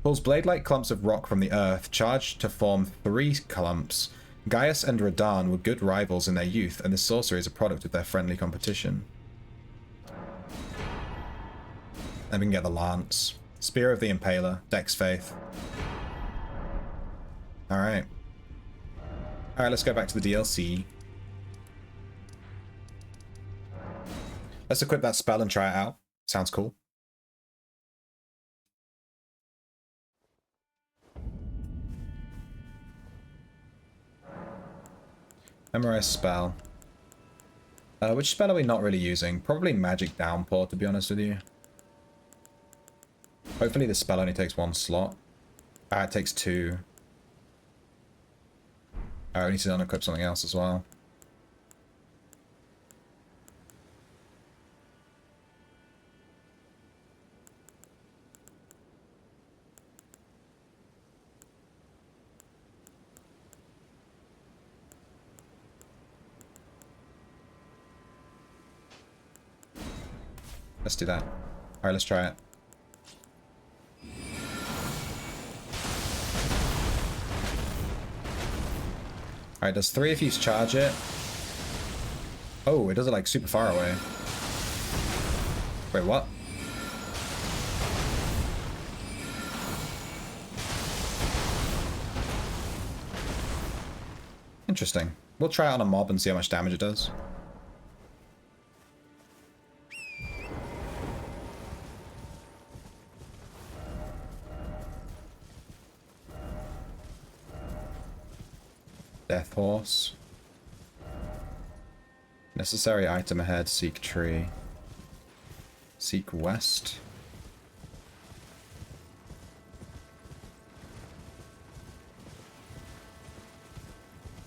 Pulls blade-like clumps of rock from the earth, charged to form 3 clumps. Gaius and Radahn were good rivals in their youth, and this sorcery is a product of their friendly competition. Then we can get the Lance. Spear of the Impaler. Dex Faith. Alright. Alright, let's go back to the DLC. Let's equip that spell and try it out. Sounds cool. Memorize spell. Which spell are we not really using? Probably Magic Downpour, to be honest with you. Hopefully this spell only takes 1 slot. It takes 2. I need to unequip something else as well. Let's do that. Alright, let's try it. Alright, does 3 if you charge it? Oh, it does it like super far away. Wait, what? Interesting. We'll try it on a mob and see how much damage it does. Death Horse. Necessary item ahead. Seek tree. Seek west.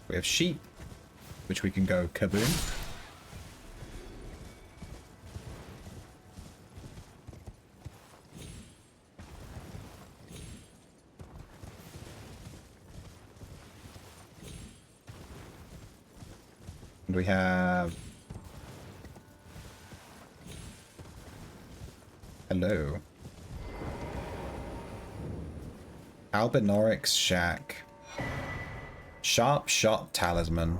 We have sheep, which we can go kaboom. And we have... Hello. Albinorix Shack. Sharp Shot Talisman.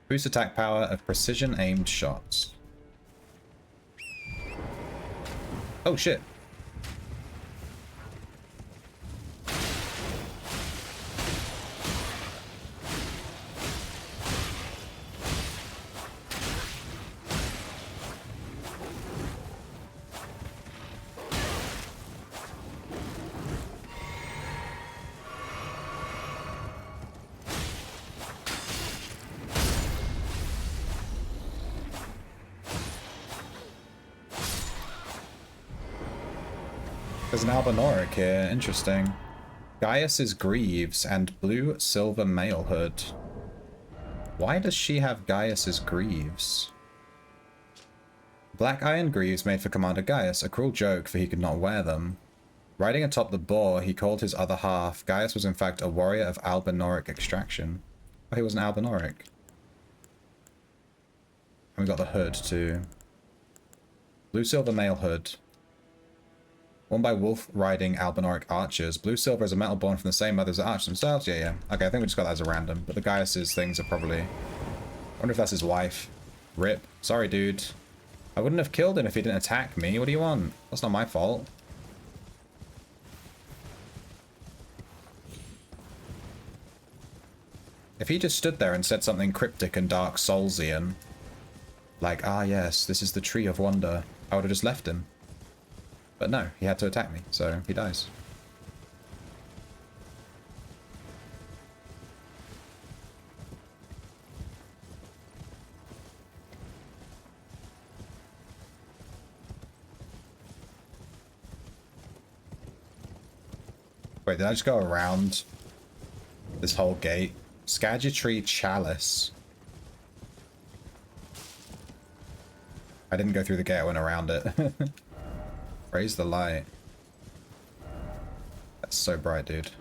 Boost attack power of precision aimed shots. Oh shit. There's an Albinoric here. Interesting. Gaius's Greaves and blue silver mail hood. Why does she have Gaius's Greaves? Black iron greaves made for Commander Gaius, a cruel joke for he could not wear them. Riding atop the boar, he called his other half. Gaius was in fact a warrior of Albinoric extraction. Oh, he was an Albinoric. And we got the hood too. Blue silver mail hood. Worn by wolf-riding Albinoric archers. Blue silver is a metal born from the same mother as the archers themselves. Yeah. Okay, I think we just got that as a random. But the Gaius's things are probably... I wonder if that's his wife. Rip. Sorry, dude. I wouldn't have killed him if he didn't attack me. What do you want? That's not my fault. If he just stood there and said something cryptic and Dark Soulsian, like, ah yes, this is the Tree of Wonder, I would have just left him. But no, he had to attack me, so he dies. Wait, did I just go around this whole gate? Scadutree Chalice. I didn't go through the gate, I went around it. Raise the light. That's so bright, dude.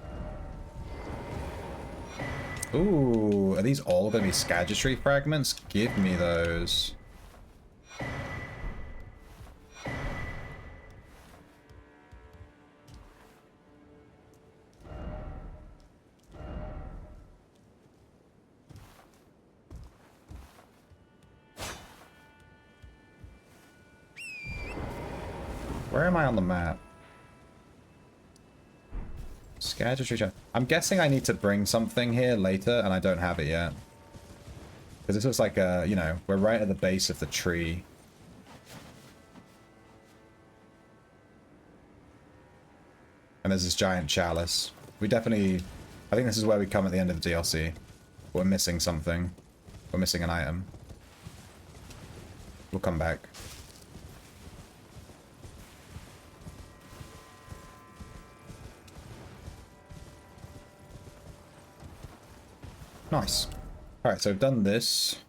Ooh, are these all gonna be Scadutree fragments? Give me those. Where am I on the map? Scadutree. I'm guessing I need to bring something here later, and I don't have it yet. Because this looks like a, you know, we're right at the base of the tree. And there's this giant chalice. We definitely... I think this is where we come at the end of the DLC. We're missing something. We're missing an item. We'll come back. Nice. Alright, so I've done this.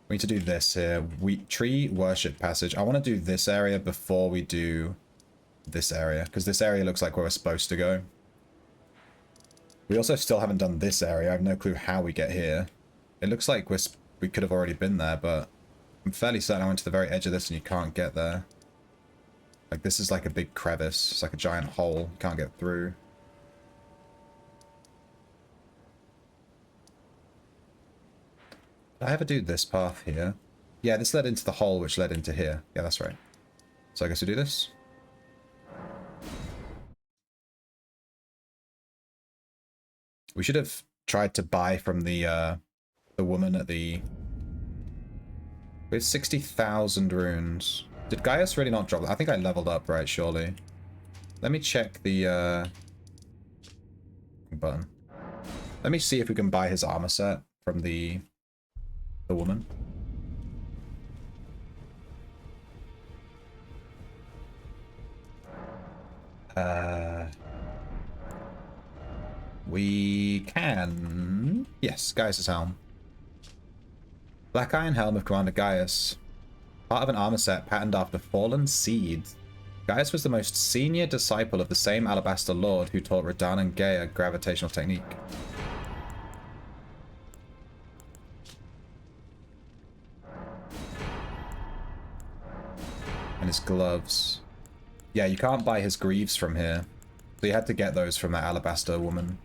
We need to do this here. Tree Worship Passage. I want to do this area before we do this area, because this area looks like where we're supposed to go. We also still haven't done this area. I have no clue how we get here. It looks like we could have already been there, but I'm fairly certain I went to the very edge of this and you can't get there. Like, this is like a big crevice. It's like a giant hole. You can't get through. Did I ever do this path here? Yeah, this led into the hole, which led into here. Yeah, that's right. So I guess we do this. We should have tried to buy from the woman at the... We have 60,000 runes. Did Gaius really not drop that? I think I leveled up, right, surely. Let me check the button. Let me see if we can buy his armor set from the woman. We can... Yes, Gaius' helm. Black Iron Helm of Commander Gaius. Part of an armor set patterned after Fallen Seed. Gaius was the most senior disciple of the same Alabaster Lord who taught Radahn and Gaia gravitational technique. And his gloves. Yeah, you can't buy his greaves from here. So you had to get those from that Alabaster woman.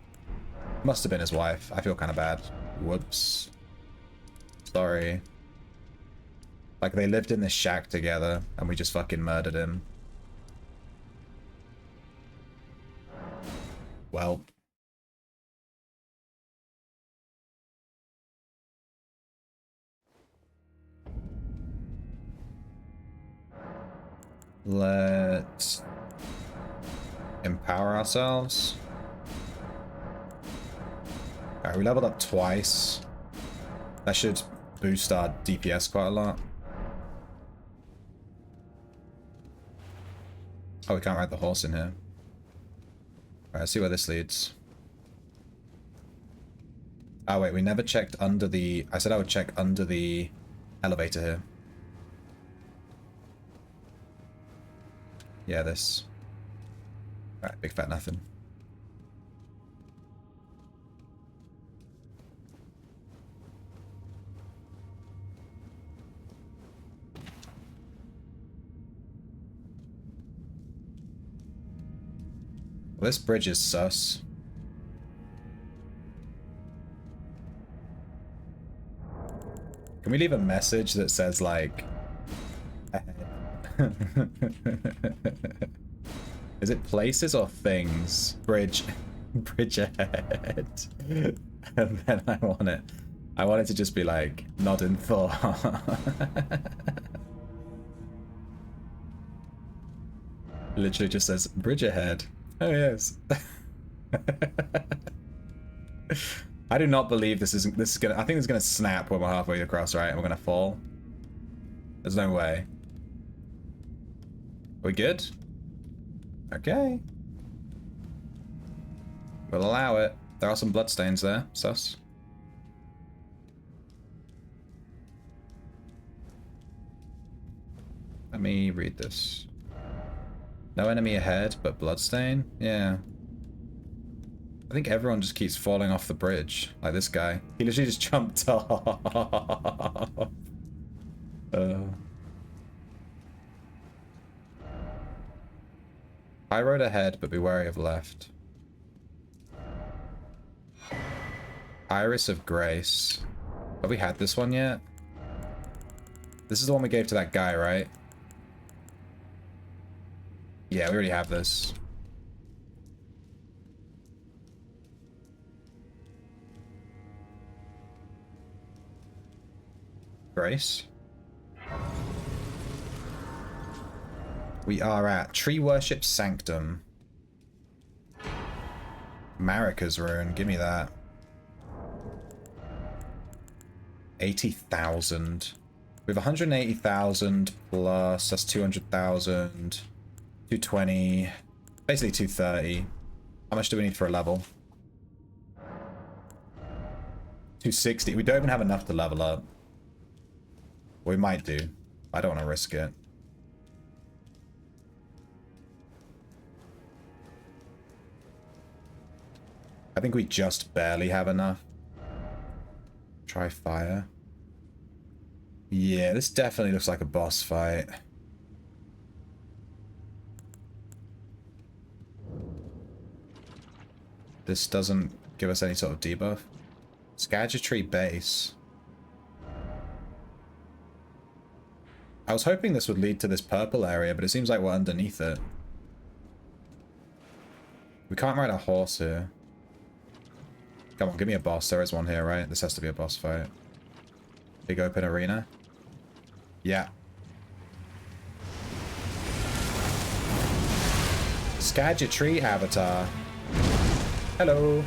Must have been his wife. I feel kind of bad. Whoops. Sorry. Like, they lived in this shack together, and we just fucking murdered him. Well. Let's empower ourselves. Alright, we leveled up twice. That should boost our DPS quite a lot. Oh, we can't ride the horse in here. Alright, let's see where this leads. Oh wait, we never checked under the... I said I would check under the elevator here. Yeah, this. Alright, big fat nothing. Well, this bridge is sus. Can we leave a message that says, like... Is it places or things? Bridge. Bridge ahead. And then I want it to just be like, nod in thought. Literally just says, bridge ahead. Oh, yes. I do not believe this is gonna... I think it's gonna snap when we're halfway across, right? And we're gonna fall. There's no way. We good? Okay. We'll allow it. There are some bloodstains there. Sus. Let me read this. No enemy ahead, but bloodstain? Yeah. I think everyone just keeps falling off the bridge. Like this guy. He literally just jumped off. High road ahead, but be wary of left. Iris of Grace. Have we had this one yet? This is the one we gave to that guy, right? Yeah, we already have this. Grace. We are at Tree Worship Sanctum. Marika's Rune, give me that. 80,000. We have 180,000 plus, that's 200,000. 220. Basically 230. How much do we need for a level? 260. We don't even have enough to level up. We might do. I don't want to risk it. I think we just barely have enough. Try fire. Yeah, this definitely looks like a boss fight. This doesn't give us any sort of debuff. Skagitry base. I was hoping this would lead to this purple area, but it seems like we're underneath it. We can't ride a horse here. Come on, give me a boss. There is one here, right? This has to be a boss fight. Big open arena. Yeah. Skagitry avatar. Hello.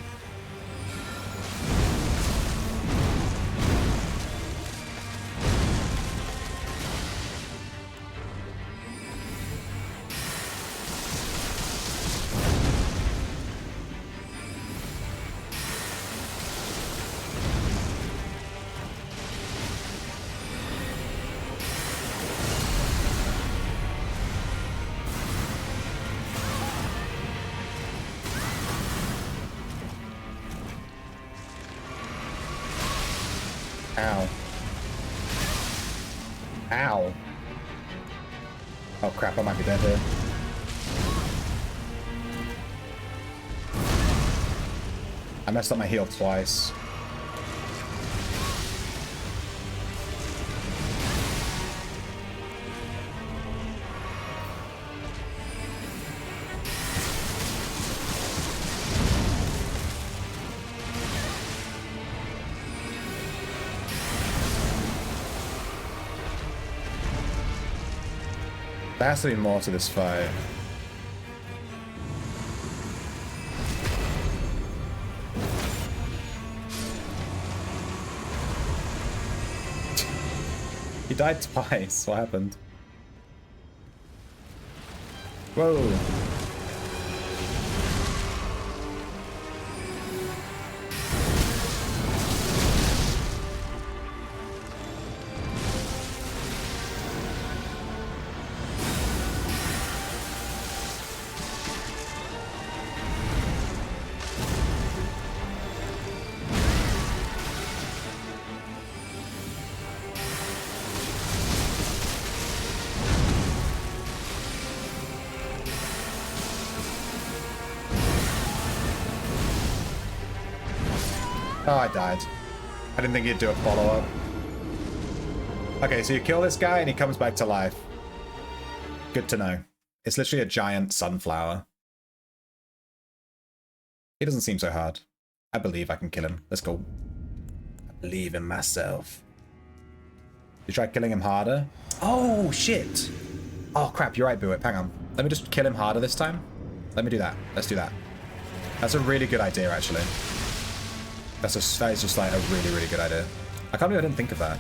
Ow. Ow. Oh crap, I might be dead here. I messed up my heal twice. There has to be more to this fight. He died twice. What happened? Whoa. Oh, I died. I didn't think he'd do a follow-up. Okay, so you kill this guy and he comes back to life. Good to know. It's literally a giant sunflower. He doesn't seem so hard. I believe I can kill him. Let's go. I believe in myself. You try killing him harder? Oh, shit! Oh, crap, you're right, Buick. Hang on. Let me just kill him harder this time. Let me do that. Let's do that. That's a really good idea, actually. That is just like a really, really good idea. I can't believe I didn't think of that.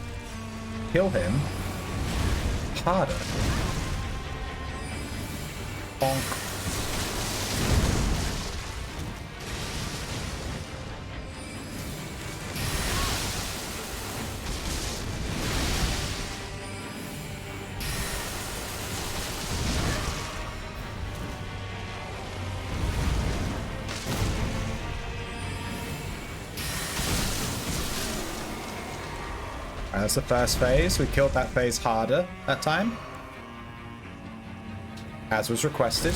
Kill him harder. Bonk. That's the first phase. We killed that phase harder that time, as was requested.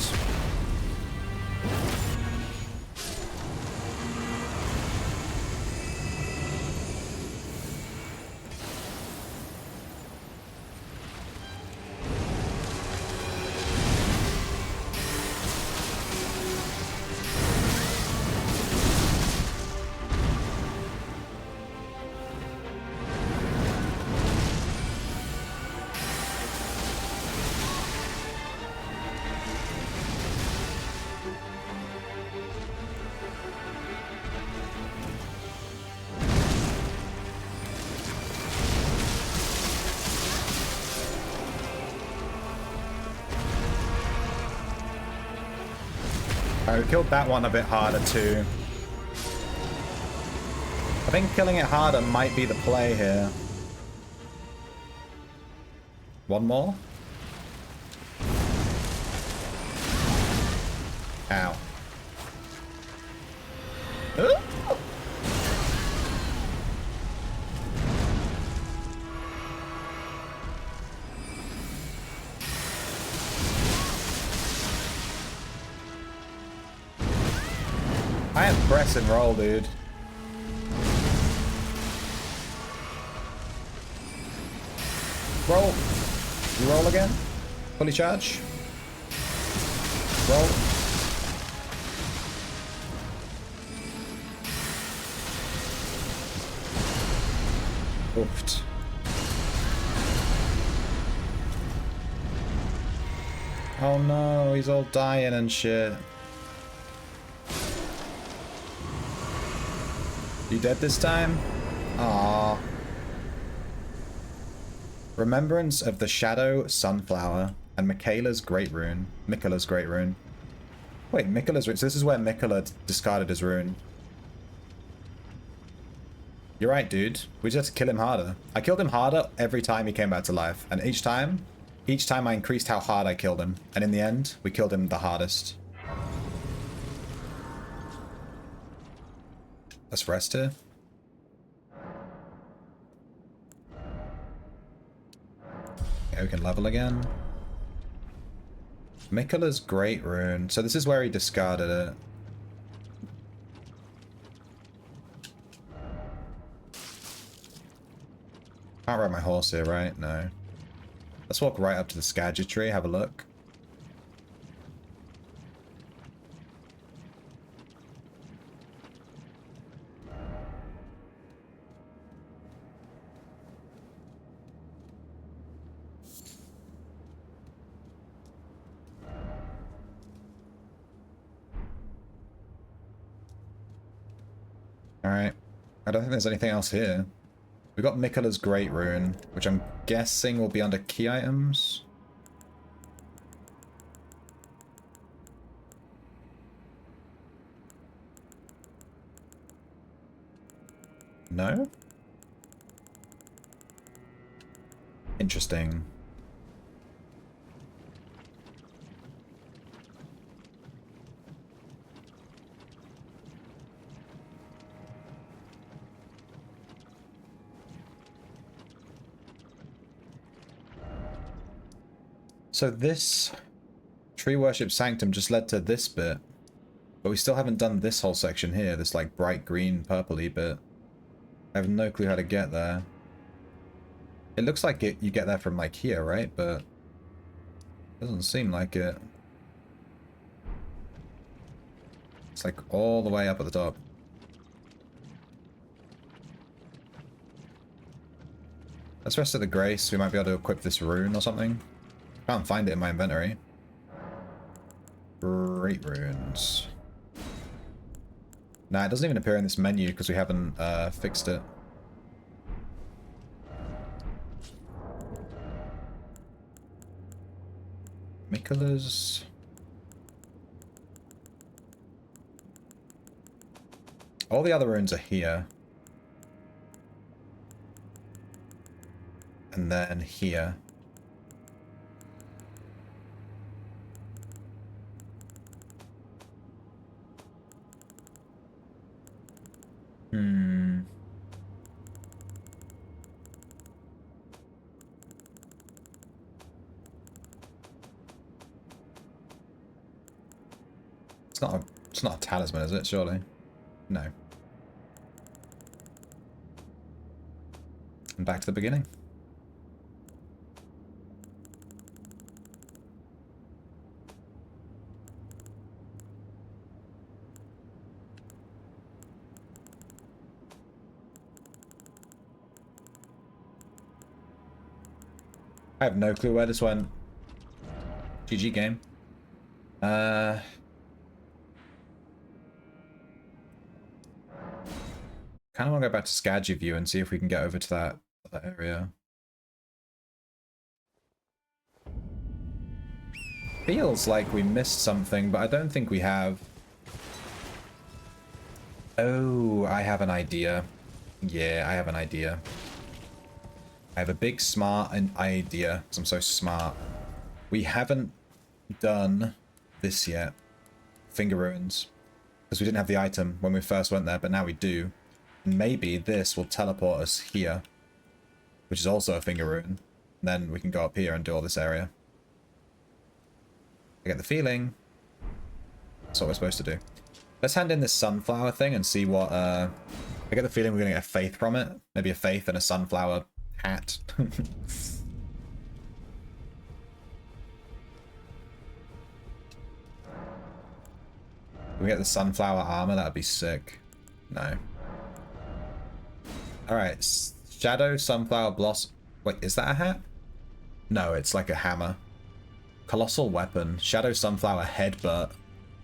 We killed that one a bit harder too. I think killing it harder might be the play here. One more. Ow. Ooh. I am press and roll, dude. Roll. You roll again? Fully charge. Roll. Oofed. Oh no, he's all dying and shit. You dead this time? Aww. Remembrance of the Shadow Sunflower and Michaela's Great Rune. Michaela's Great Rune. Wait, Michaela's Rune. So this is where Michaela discarded his rune. You're right, dude. We just have to kill him harder. I killed him harder every time he came back to life. And each time I increased how hard I killed him. And in the end, we killed him the hardest. Let's rest here. Okay, we can level again. Michaela's Great Rune. So this is where he discarded it. Can't ride my horse here, right? No. Let's walk right up to the Skadger tree, have a look. I don't think there's anything else here. We got Mikola's Great Rune, which I'm guessing will be under key items. No? Interesting. So this tree worship sanctum just led to this bit, but we still haven't done this whole section here, this like bright green purpley bit. I have no clue how to get there. It looks like you get there from like here, right? But doesn't seem like it. It's like all the way up at the top. Let's rest of the grace. We might be able to equip this rune or something. Can't find it in my inventory. Great runes. Nah, it doesn't even appear in this menu because we haven't fixed it. Mikola's. All the other runes are here. And then here. It's not a talisman, is it? Surely. No. And back to the beginning. I have no clue where this went. GG game. Kind of want to go back to Skaggy View and see if we can get over to that area. Feels like we missed something, but I don't think we have. Oh, I have an idea. Yeah, I have an idea. I have a big smart idea, because I'm so smart. We haven't done this yet. Finger ruins. Because we didn't have the item when we first went there, but now we do. Maybe this will teleport us here, which is also a finger rune. Then we can go up here and do all this area. I get the feeling that's what we're supposed to do. Let's hand in this sunflower thing and see what, I get the feeling we're going to get a faith from it. Maybe a faith and a sunflower hat. We get the sunflower armor, that'd be sick. No. Alright, Shadow Sunflower Blossom. Wait, is that a hat? No, it's like a hammer. Colossal Weapon. Shadow Sunflower Headbutt.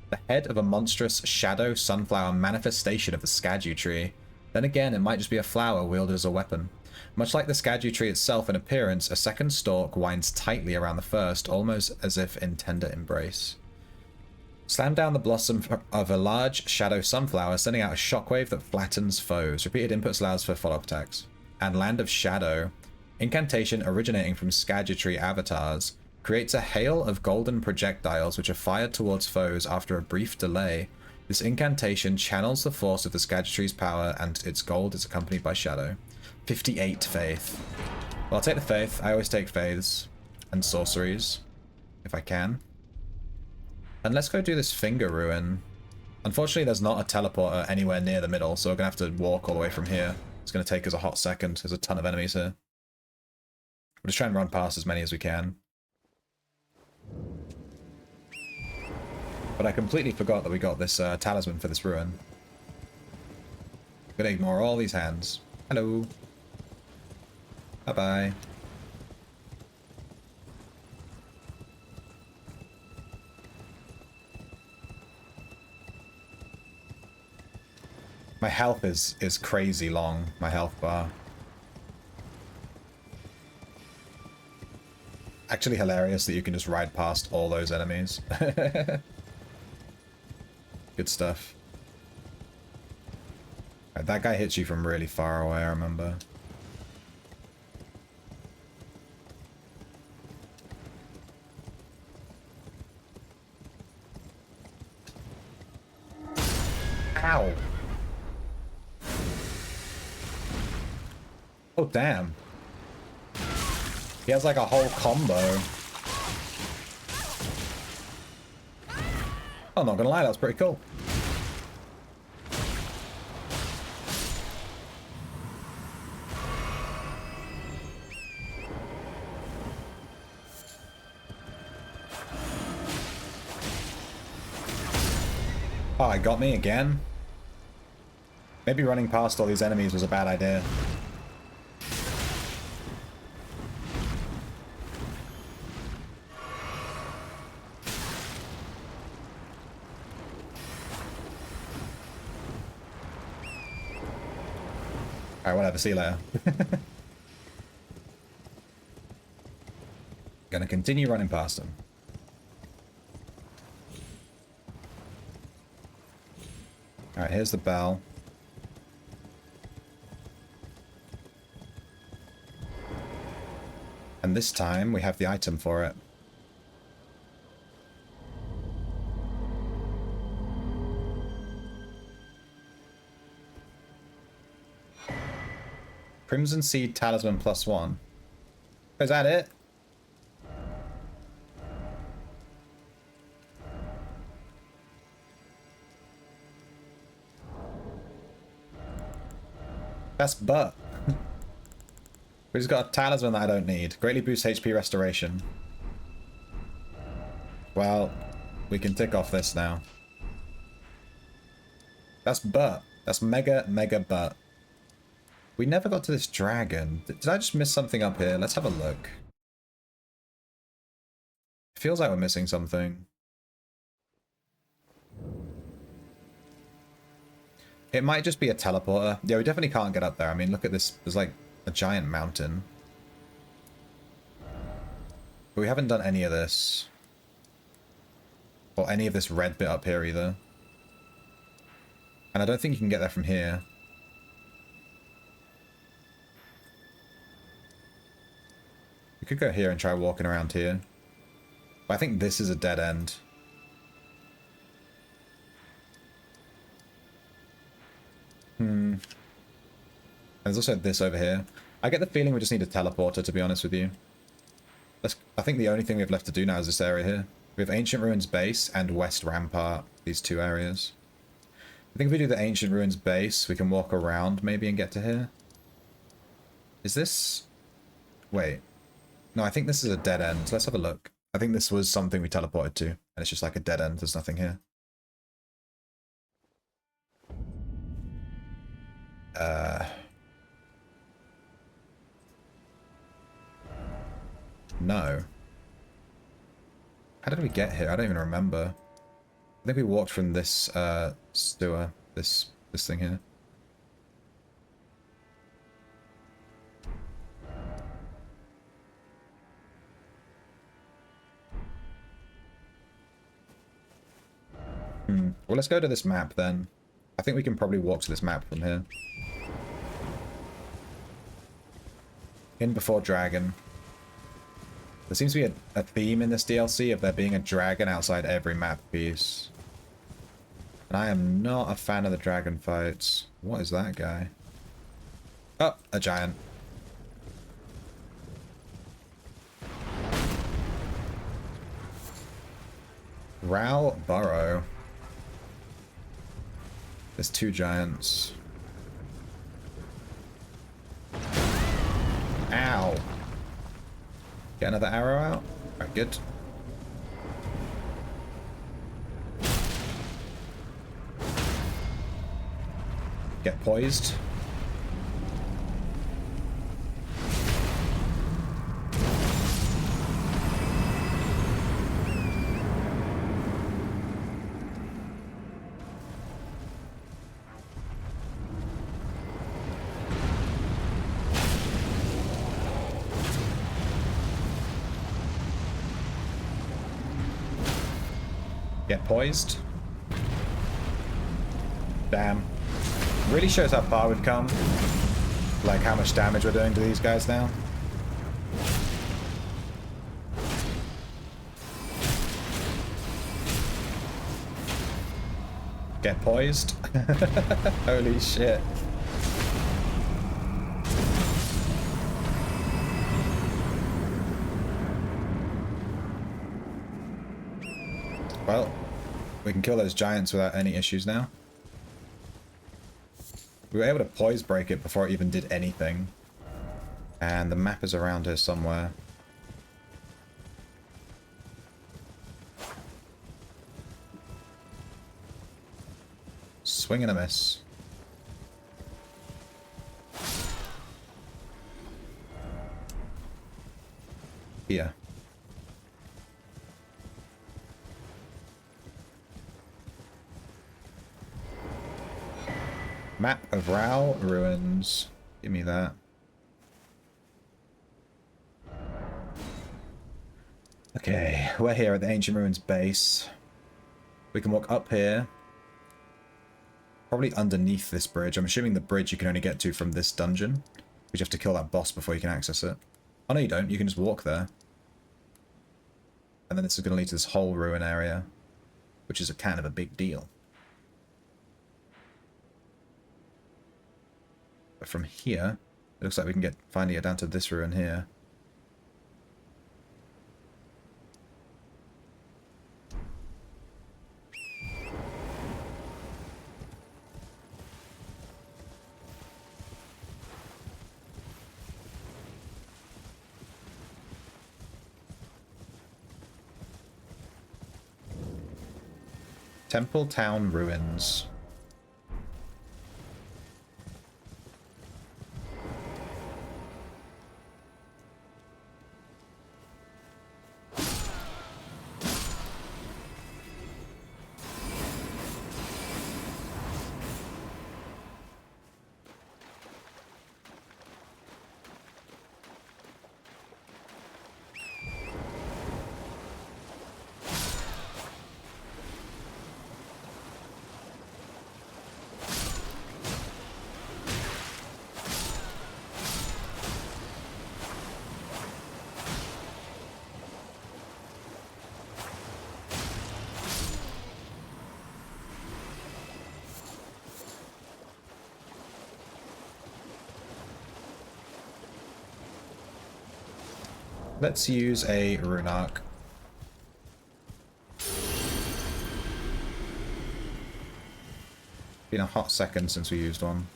The head of a monstrous Shadow Sunflower manifestation of the Skaggy tree. Then again, it might just be a flower wielded as a weapon. Much like the Skaggy tree itself in appearance, a second stalk winds tightly around the first, almost as if in tender embrace. Slam down the blossom of a large shadow sunflower, sending out a shockwave that flattens foes. Repeated inputs allows for follow-up attacks. And Land of Shadow. Incantation originating from Skaggy avatars. Creates a hail of golden projectiles which are fired towards foes after a brief delay. This incantation channels the force of the Skaggy power, and its gold is accompanied by shadow. 58 faith. Well, I'll take the faith. I always take faiths and sorceries, if I can. And let's go do this finger ruin. Unfortunately, there's not a teleporter anywhere near the middle, so we're going to have to walk all the way from here. It's going to take us a hot second. There's a ton of enemies here. We'll just try and run past as many as we can. But I completely forgot that we got this talisman for this ruin. Gonna ignore all these hands. Hello. Bye-bye. My health is crazy long, my health bar. Actually hilarious that you can just ride past all those enemies. Good stuff. Right, that guy hits you from really far away, I remember. Ow! Oh, damn. He has like a whole combo. I'm not gonna lie, that's pretty cool. Oh, it got me again? Maybe running past all these enemies was a bad idea. Alright, whatever, see you later. Gonna continue running past them. Alright, here's the bell. And this time we have the item for it. Crimson Seed Talisman +1. Is that it? That's butt. We just got a talisman that I don't need. Greatly boosts HP restoration. Well, we can tick off this now. That's butt. That's mega, mega butt. We never got to this dragon. Did I just miss something up here? Let's have a look. It feels like we're missing something. It might just be a teleporter. Yeah, we definitely can't get up there. I mean, look at this. There's like a giant mountain. But we haven't done any of this. Or any of this red bit up here either. And I don't think you can get there from here. We could go here and try walking around here. But I think this is a dead end. And there's also this over here. I get the feeling we just need a teleporter, to be honest with you. I think the only thing we have left to do now is this area here. We have Ancient Ruins Base and West Rampart, these two areas. I think if we do the Ancient Ruins Base, we can walk around maybe and get to here. Is this... Wait. No, I think this is a dead end. Let's have a look. I think this was something we teleported to, and it's just like a dead end. There's nothing here. No. How did we get here? I don't even remember. I think we walked from this sewer, this thing here. Well, let's go to this map then. I think we can probably walk to this map from here. In before dragon. There seems to be a theme in this DLC of there being a dragon outside every map piece. And I am not a fan of the dragon fights. What is that guy? Oh, a giant. Ral Burrow. There's two giants. Ow. Get another arrow out. Alright, good. Get poised. Get poised. Damn. Really shows how far we've come. Like how much damage we're doing to these guys now. Get poised. Holy shit. Well, we can kill those giants without any issues now. We were able to poise break it before it even did anything. And the map is around here somewhere. Swing and a miss. Here. Map of Rao Ruins. Give me that. Okay, we're here at the Ancient Ruins base. We can walk up here. Probably underneath this bridge. I'm assuming the bridge you can only get to from this dungeon. You have to kill that boss before you can access it. Oh no, you don't. You can just walk there. And then this is going to lead to this whole ruin area, which is a kind of a big deal. But from here, it looks like we can finally get down to this ruin here. Temple Town Ruins. Let's use a rune arc. Been a hot second since we used one.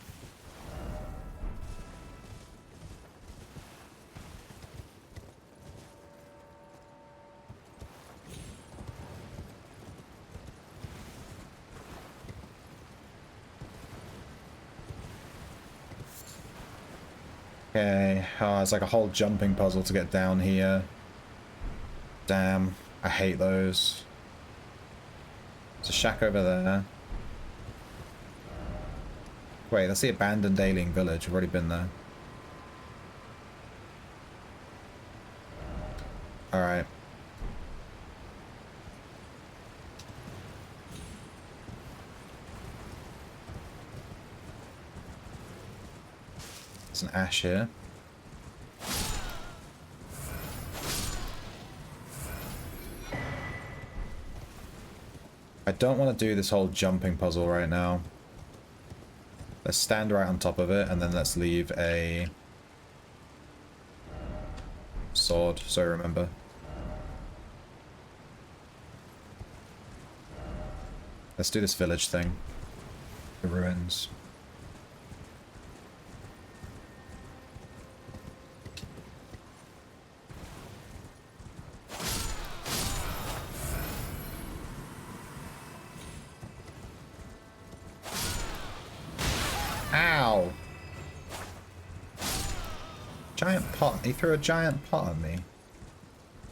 Okay, oh, it's like a whole jumping puzzle to get down here. Damn, I hate those. There's a shack over there. Wait, that's the abandoned alien village. We've already been there. Alright. There's an ash here. I don't want to do this whole jumping puzzle right now. Let's stand right on top of it, and then let's leave a sword, so I remember. Let's do this village thing. The ruins. Ow! Giant pot. He threw a giant pot at me.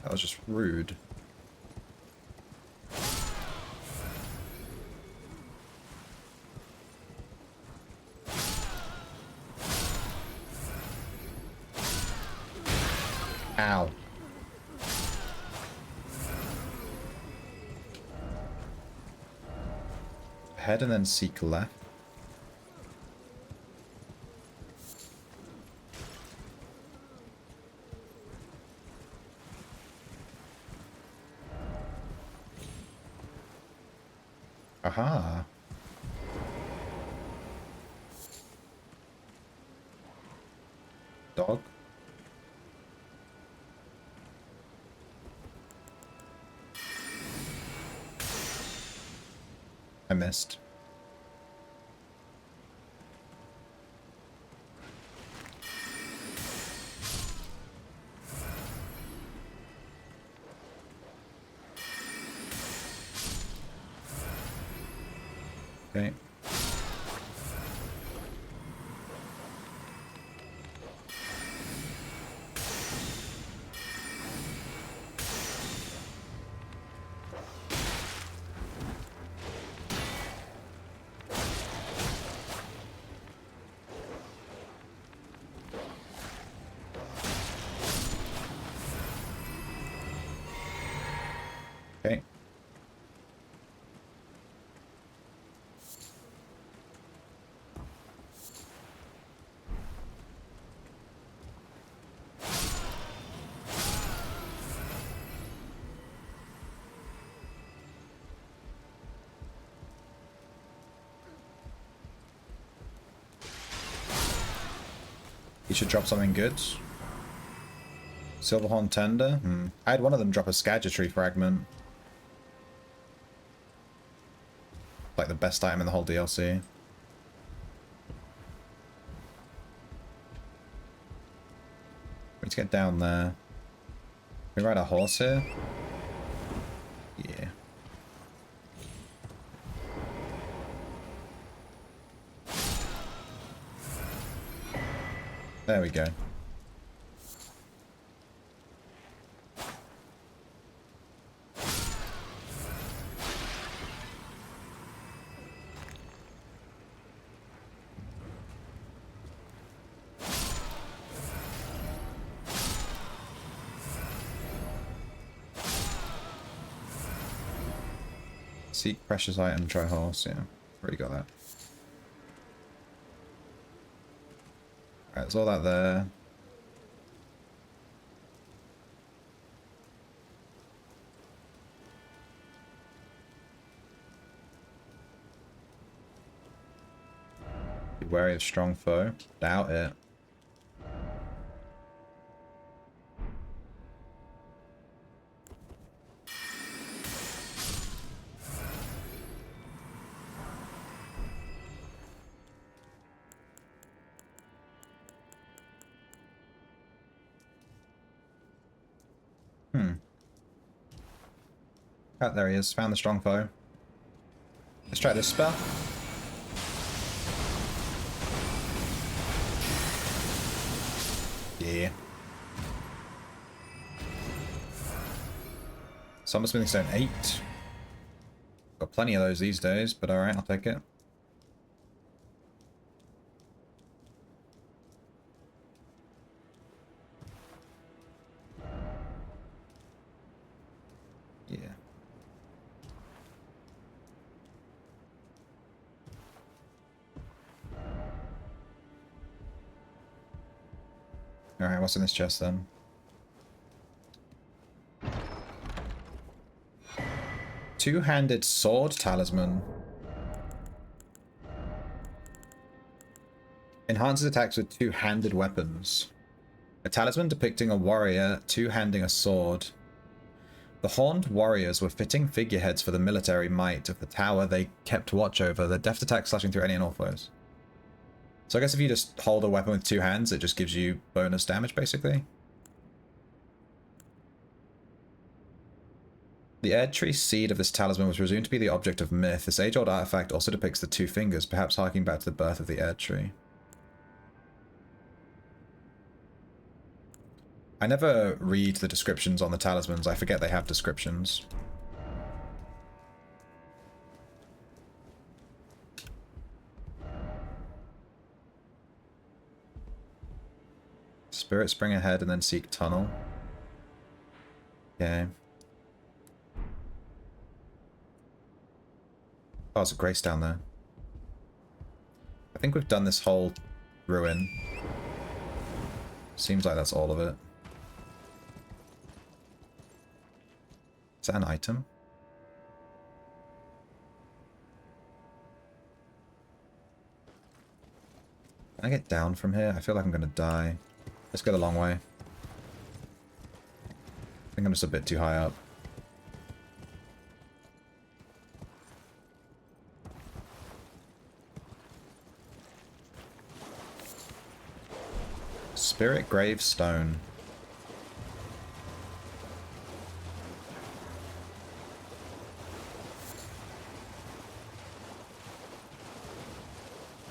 That was just rude. Ow. Head and then seek left. Aha. Dog. I missed. Okay. Okay. He should drop something good. Silverhorn Tender? I had one of them drop a Skadgetry fragment. Like the best item in the whole DLC. We need to get down there. Can we ride a horse here? Yeah. There we go. Seek precious item, try horse, yeah. Already got that. Alright, there's all that there. Be wary of strong foe. Doubt it. Oh, there he is. Found the strong foe. Let's try this spell. Yeah. Summer Smithing Stone 8. Got plenty of those these days, but alright, I'll take it. Yeah. Alright, what's in this chest then? Two-handed sword talisman. Enhances attacks with two-handed weapons. A talisman depicting a warrior two-handing a sword. The horned warriors were fitting figureheads for the military might of the tower they kept watch over, their deft attack slashing through any and all foes. So I guess if you just hold a weapon with two hands, it just gives you bonus damage, basically. The Erd Tree seed of this talisman was presumed to be the object of myth. This age-old artifact also depicts the two fingers, perhaps harking back to the birth of the Erd Tree. I never read the descriptions on the talismans. I forget they have descriptions. Spirit spring ahead and then seek tunnel. Okay. Oh, there's a grace down there. I think we've done this whole ruin. Seems like that's all of it. Is that an item? Can I get down from here? I feel like I'm gonna die. Let's go the long way. I think I'm just a bit too high up. Spirit Gravestone.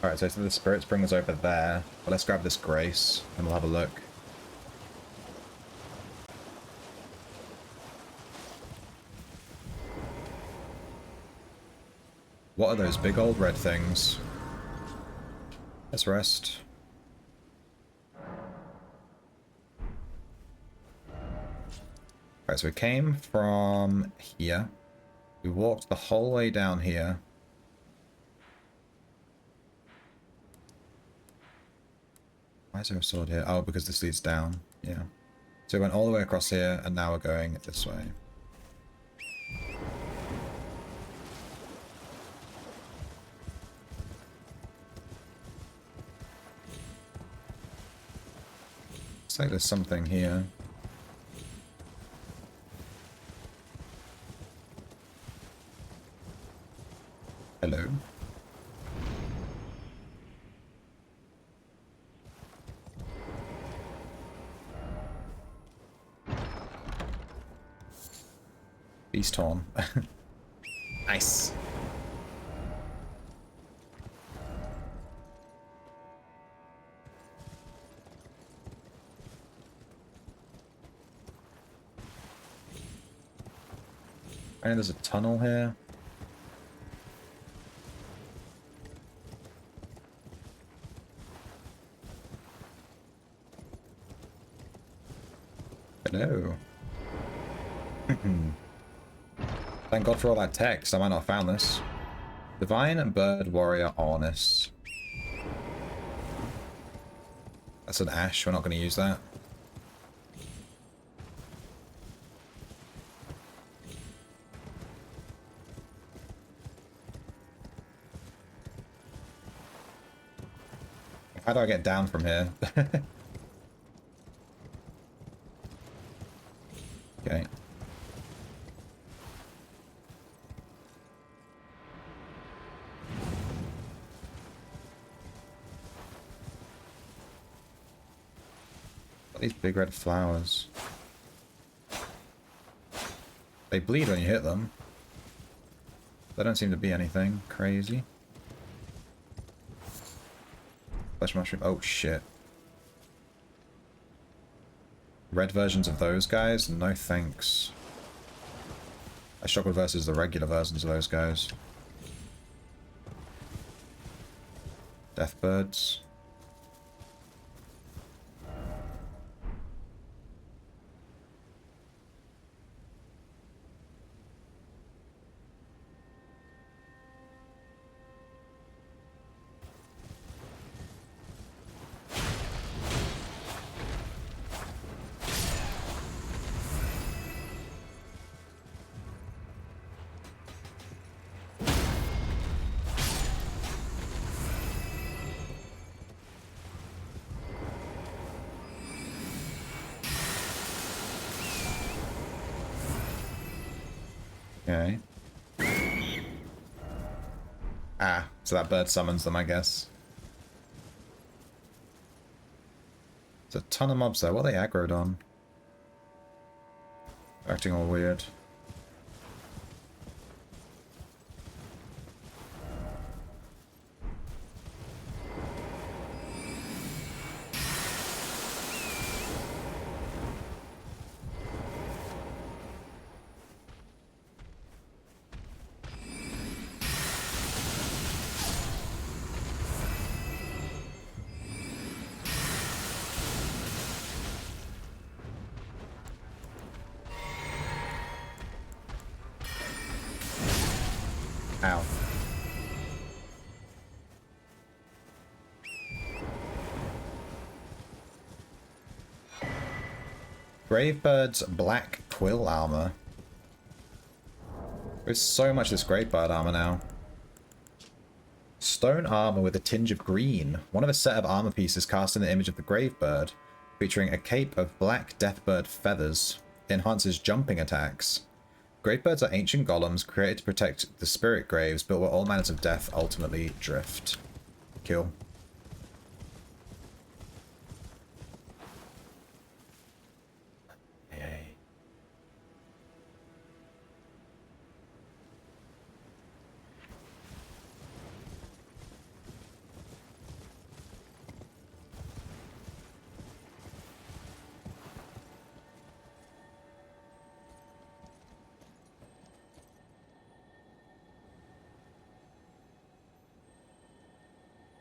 Alright, so the spirits bring us over there. But let's grab this grace and we'll have a look. What are those big old red things? Let's rest. Alright, so we came from here. We walked the whole way down here. Why is there a sword here? Oh, because this leads down. Yeah. So we went all the way across here, and now we're going this way. Looks like there's something here. Hello. Beast horn. Nice. And there's a tunnel here. Hello. Thank God for all that text. I might not have found this. Divine Bird Warrior Honest. That's an ash. We're not going to use that. How do I get down from here? Okay. These big red flowers. They bleed when you hit them. There don't seem to be anything crazy. Flesh mushroom. Oh shit. Red versions of those guys? No thanks. I struggle versus the regular versions of those guys. Deathbirds. Okay. Ah, so that bird summons them, I guess. There's a ton of mobs there. What are they aggroed on? Acting all weird. Ow. Gravebird's black quill armor. There's so much of this Gravebird armor now. Stone armor with a tinge of green. One of a set of armor pieces cast in the image of the Gravebird, featuring a cape of black deathbird feathers. It enhances jumping attacks. Gravebirds are ancient golems created to protect the spirit graves, built where all manners of death ultimately drift. Kill. Yay.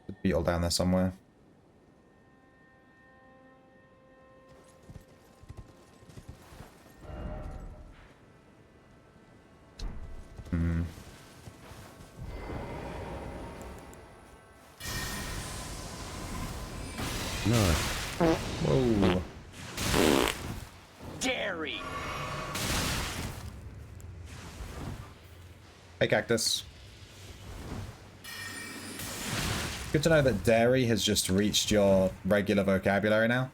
The beetle down there somewhere. Hmm. No. Whoa. Dairy. Hey, Cactus. Good to know that dairy has just reached your regular vocabulary now.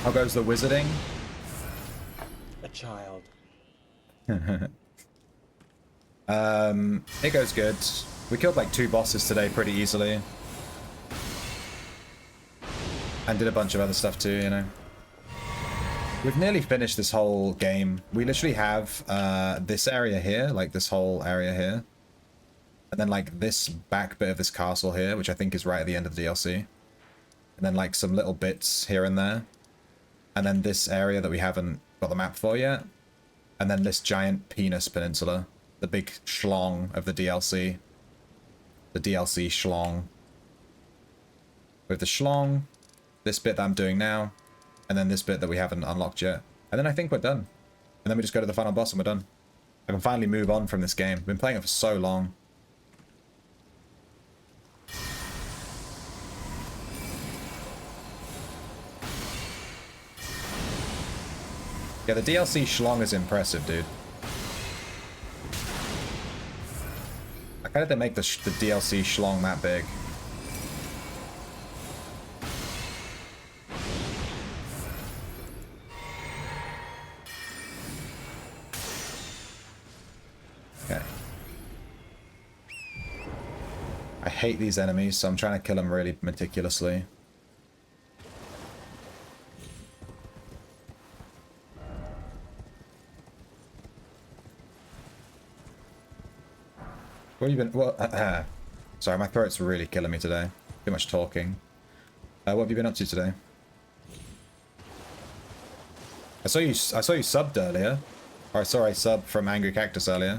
How goes the wizarding? A child. It goes good. We killed like 2 bosses today pretty easily. And did a bunch of other stuff too, you know. We've nearly finished this whole game. We literally have this area here, like this whole area here. And then like this back bit of this castle here, which I think is right at the end of the DLC. And then like some little bits here and there. And then this area that we haven't got the map for yet. And then this giant penis peninsula. The big schlong of the DLC. The DLC schlong. With the schlong, this bit that I'm doing now, and then this bit that we haven't unlocked yet. And then I think we're done. And then we just go to the final boss and we're done. I can finally move on from this game. I've been playing it for so long. Yeah, the DLC schlong is impressive, dude. Like, how did they make the DLC schlong that big? Okay. I hate these enemies, so I'm trying to kill them really meticulously. What have you been... What, sorry, my throat's really killing me today. Too much talking. What have you been up to today? I saw you subbed earlier. Or I saw a sub from Angry Cactus earlier.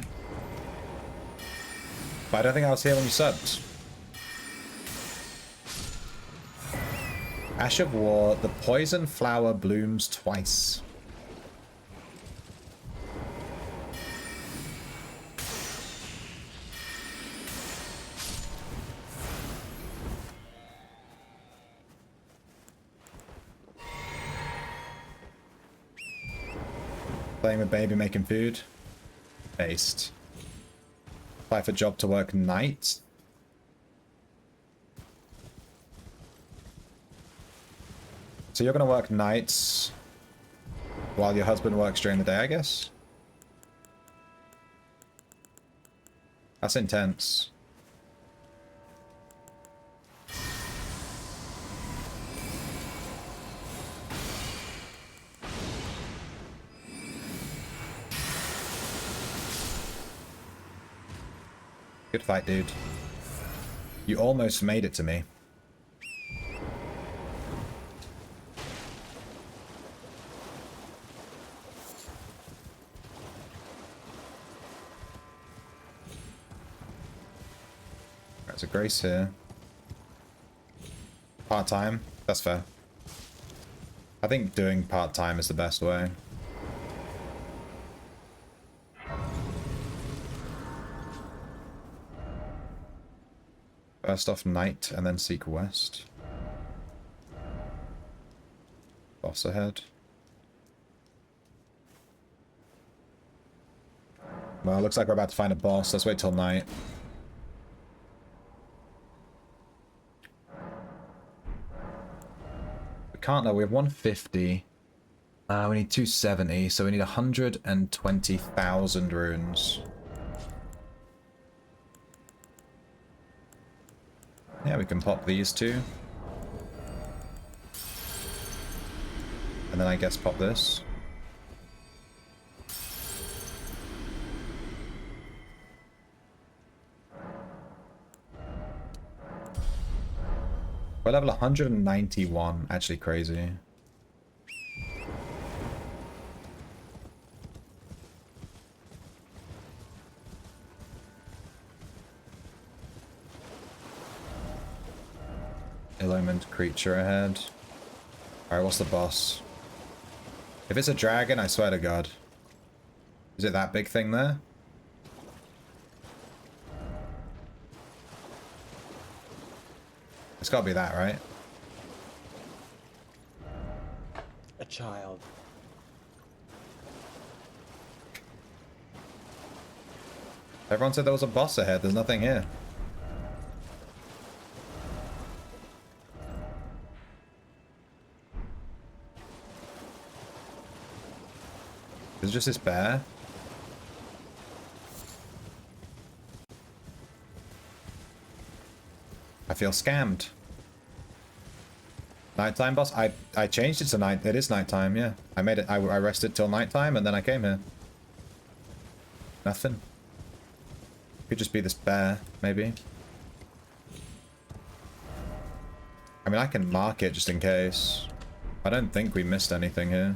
But I don't think I was here when you subbed. Ash of War, the poison flower blooms twice. Playing with baby, making food. Based. Apply for job to work night. So you're gonna work nights while your husband works during the day, I guess? That's intense. Good fight, dude. You almost made it to me. There's a Grace here. Part-time. That's fair. I think doing part-time is the best way. First off night and then seek west. Boss ahead. Well, it looks like we're about to find a boss. Let's wait till night. We can't though. We have 150. We need 270, so we need 120,000 runes. Yeah, we can pop these two. And then I guess pop this. We're level 191. Actually crazy. Illumined creature ahead. Alright, what's the boss? If it's a dragon, I swear to God. Is it that big thing there? It's gotta be that, right? A child. Everyone said there was a boss ahead. There's nothing here. Is it just this bear? I feel scammed. Nighttime boss? I changed it to night. It is nighttime, yeah. I made it. I rested till nighttime and then I came here. Nothing. Could just be this bear, maybe. I mean, I can mark it just in case. I don't think we missed anything here.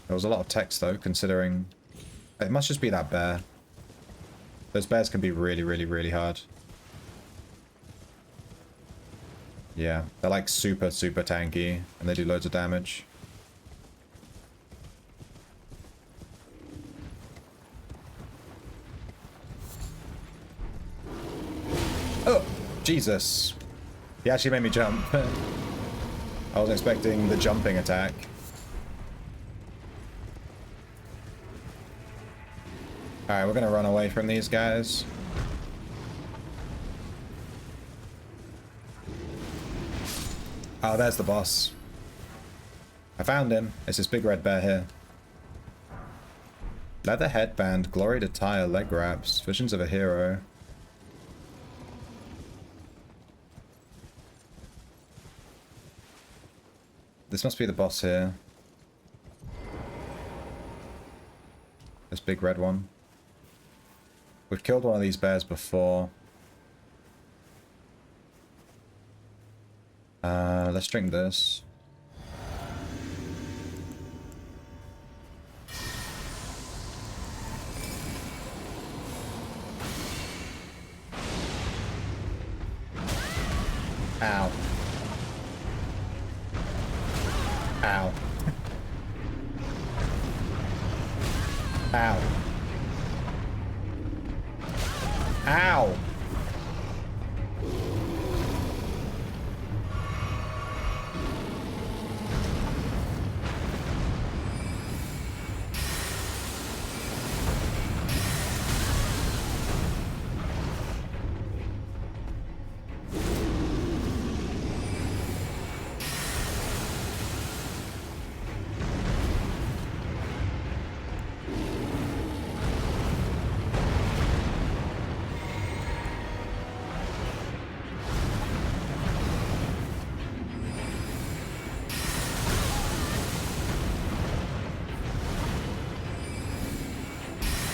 There was a lot of text though, considering... It must just be that bear. Those bears can be really, really, really hard. Yeah, they're like super, super tanky, and they do loads of damage. Oh, Jesus. He actually made me jump. I was expecting the jumping attack. Alright, we're gonna run away from these guys. Oh, there's the boss. I found him. It's this big red bear here. Leather headband, gloried attire, leg wraps, visions of a hero. This must be the boss here. This big red one. We've killed one of these bears before. Let's drink this. Ow. Ow. Ow. Ow!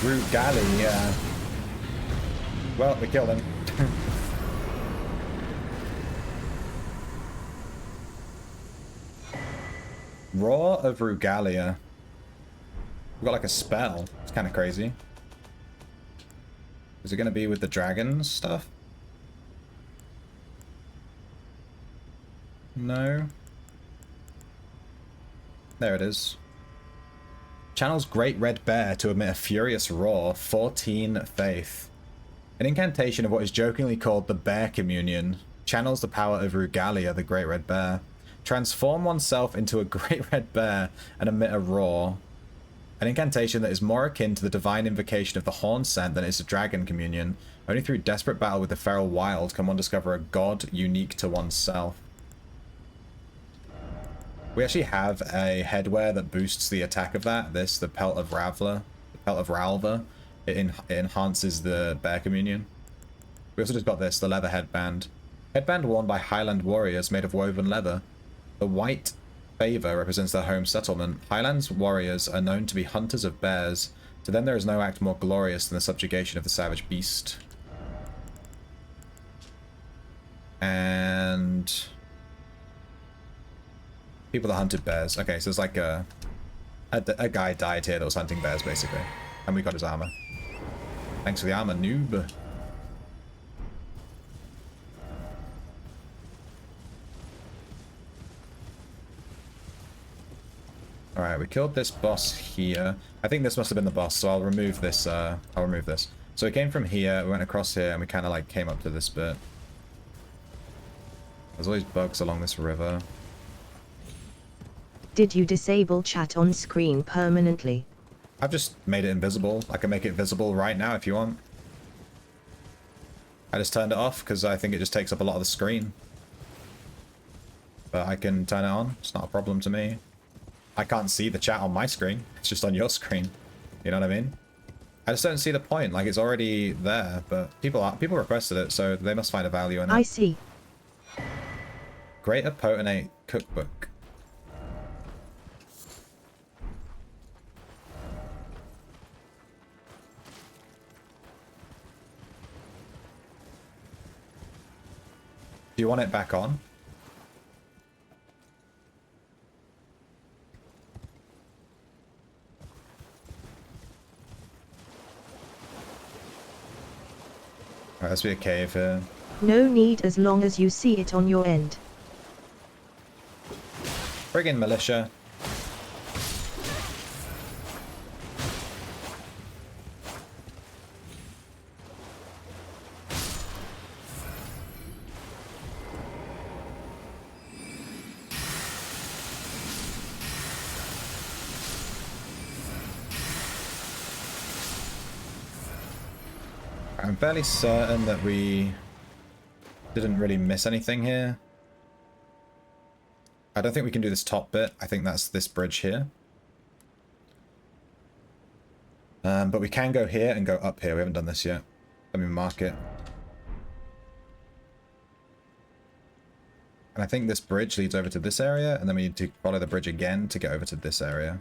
Rugali, yeah. Well, we killed him. Roar of Rugalia. We got like a spell. It's kind of crazy. Is it going to be with the dragon stuff? No. There it is. Channels Great Red Bear to emit a furious roar. 14 faith. An incantation of what is jokingly called the Bear Communion channels the power of Rugalia, the Great Red Bear. Transform oneself into a Great Red Bear and emit a roar. An incantation that is more akin to the divine invocation of the Horn Scent than it is a Dragon Communion. Only through desperate battle with the feral wild can one discover a god unique to oneself. We actually have a headwear that boosts the attack of that. The Pelt of Ravla. The Pelt of Ralva. It enhances the Bear Communion. We also just got this, the leather headband. Headband worn by Highland warriors made of woven leather. The white favor represents their home settlement. Highlands warriors are known to be hunters of bears. To them there is no act more glorious than the subjugation of the savage beast. And people that hunted bears. Okay, so it's like a guy died here that was hunting bears, basically. And we got his armor. Thanks for the armor, noob. Alright, we killed this boss here. I think this must have been the boss, so I'll remove this. I'll remove this. So we came from here, we went across here, and we kind of like came up to this bit. There's always bugs along this river. Did you disable chat on screen permanently? I've just made it invisible. I can make it visible right now if you want. I just turned it off because I think it just takes up a lot of the screen. But I can turn it on. It's not a problem to me. I can't see the chat on my screen. It's just on your screen. You know what I mean? I just don't see the point. Like, it's already there, but people requested it, so they must find a value in it. I see. Greater Potenate Cookbook. Do you want it back on? Alright, let's be a cave here. No need as long as you see it on your end. Friggin' militia. I'm fairly certain that we didn't really miss anything here. I don't think we can do this top bit. I think that's this bridge here. But we can go here and go up here. We haven't done this yet. Let me mark it. And I think this bridge leads over to this area, and then we need to follow the bridge again to get over to this area.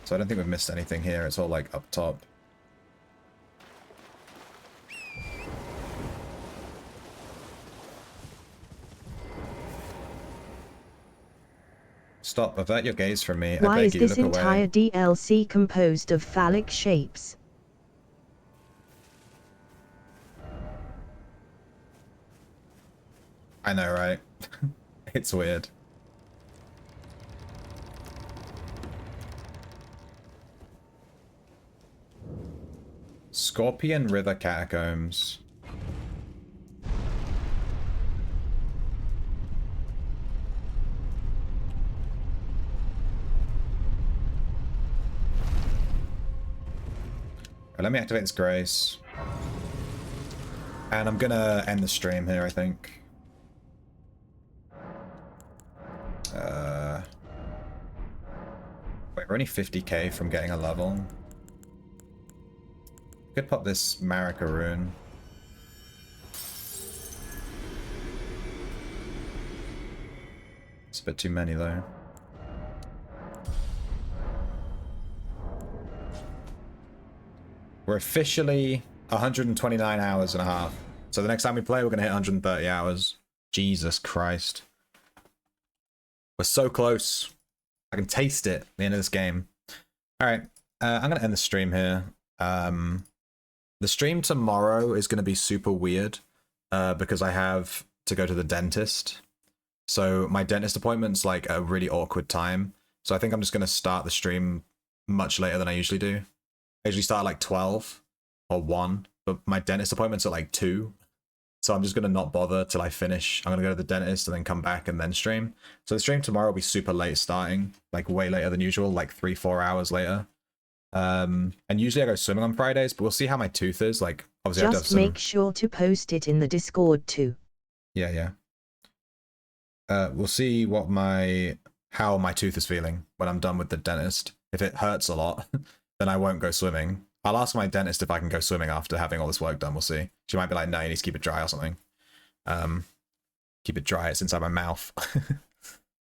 So I don't think we've missed anything here. It's all like up top. Stop, avert your gaze from me. Why I is beg you, this look entire away. DLC composed of phallic shapes? I know, right? It's weird. Scorpion River Catacombs. Right, let me activate this grace. And I'm gonna end the stream here, I think. Wait, we're only 50k from getting a level. Could pop this Marika rune. It's a bit too many though. We're officially 129 hours and a half. So the next time we play, we're going to hit 130 hours. Jesus Christ. We're so close. I can taste it at the end of this game. Alright, I'm going to end the stream here. The stream tomorrow is going to be super weird because I have to go to the dentist. So my dentist appointment's like a really awkward time. So I think I'm just going to start the stream much later than I usually do. I usually start at like 12 or 1, but my dentist appointment's at like 2. So I'm just going to not bother till I finish. I'm going to go to the dentist and then come back and then stream. So the stream tomorrow will be super late starting, like way later than usual, like 3-4 hours later. And usually I go swimming on Fridays, but we'll see how my tooth is. Like, obviously, I have to have Just some... make sure to post it in the Discord too. Yeah. We'll see how my tooth is feeling when I'm done with the dentist. If it hurts a lot, then I won't go swimming. I'll ask my dentist if I can go swimming after having all this work done. We'll see. She might be like, no, you need to keep it dry or something. Keep it dry. It's inside my mouth.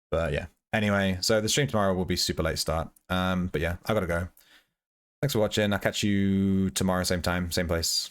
But yeah. Anyway, so the stream tomorrow will be super late start. But yeah, I gotta go. Thanks for watching. I'll catch you tomorrow, same time, same place.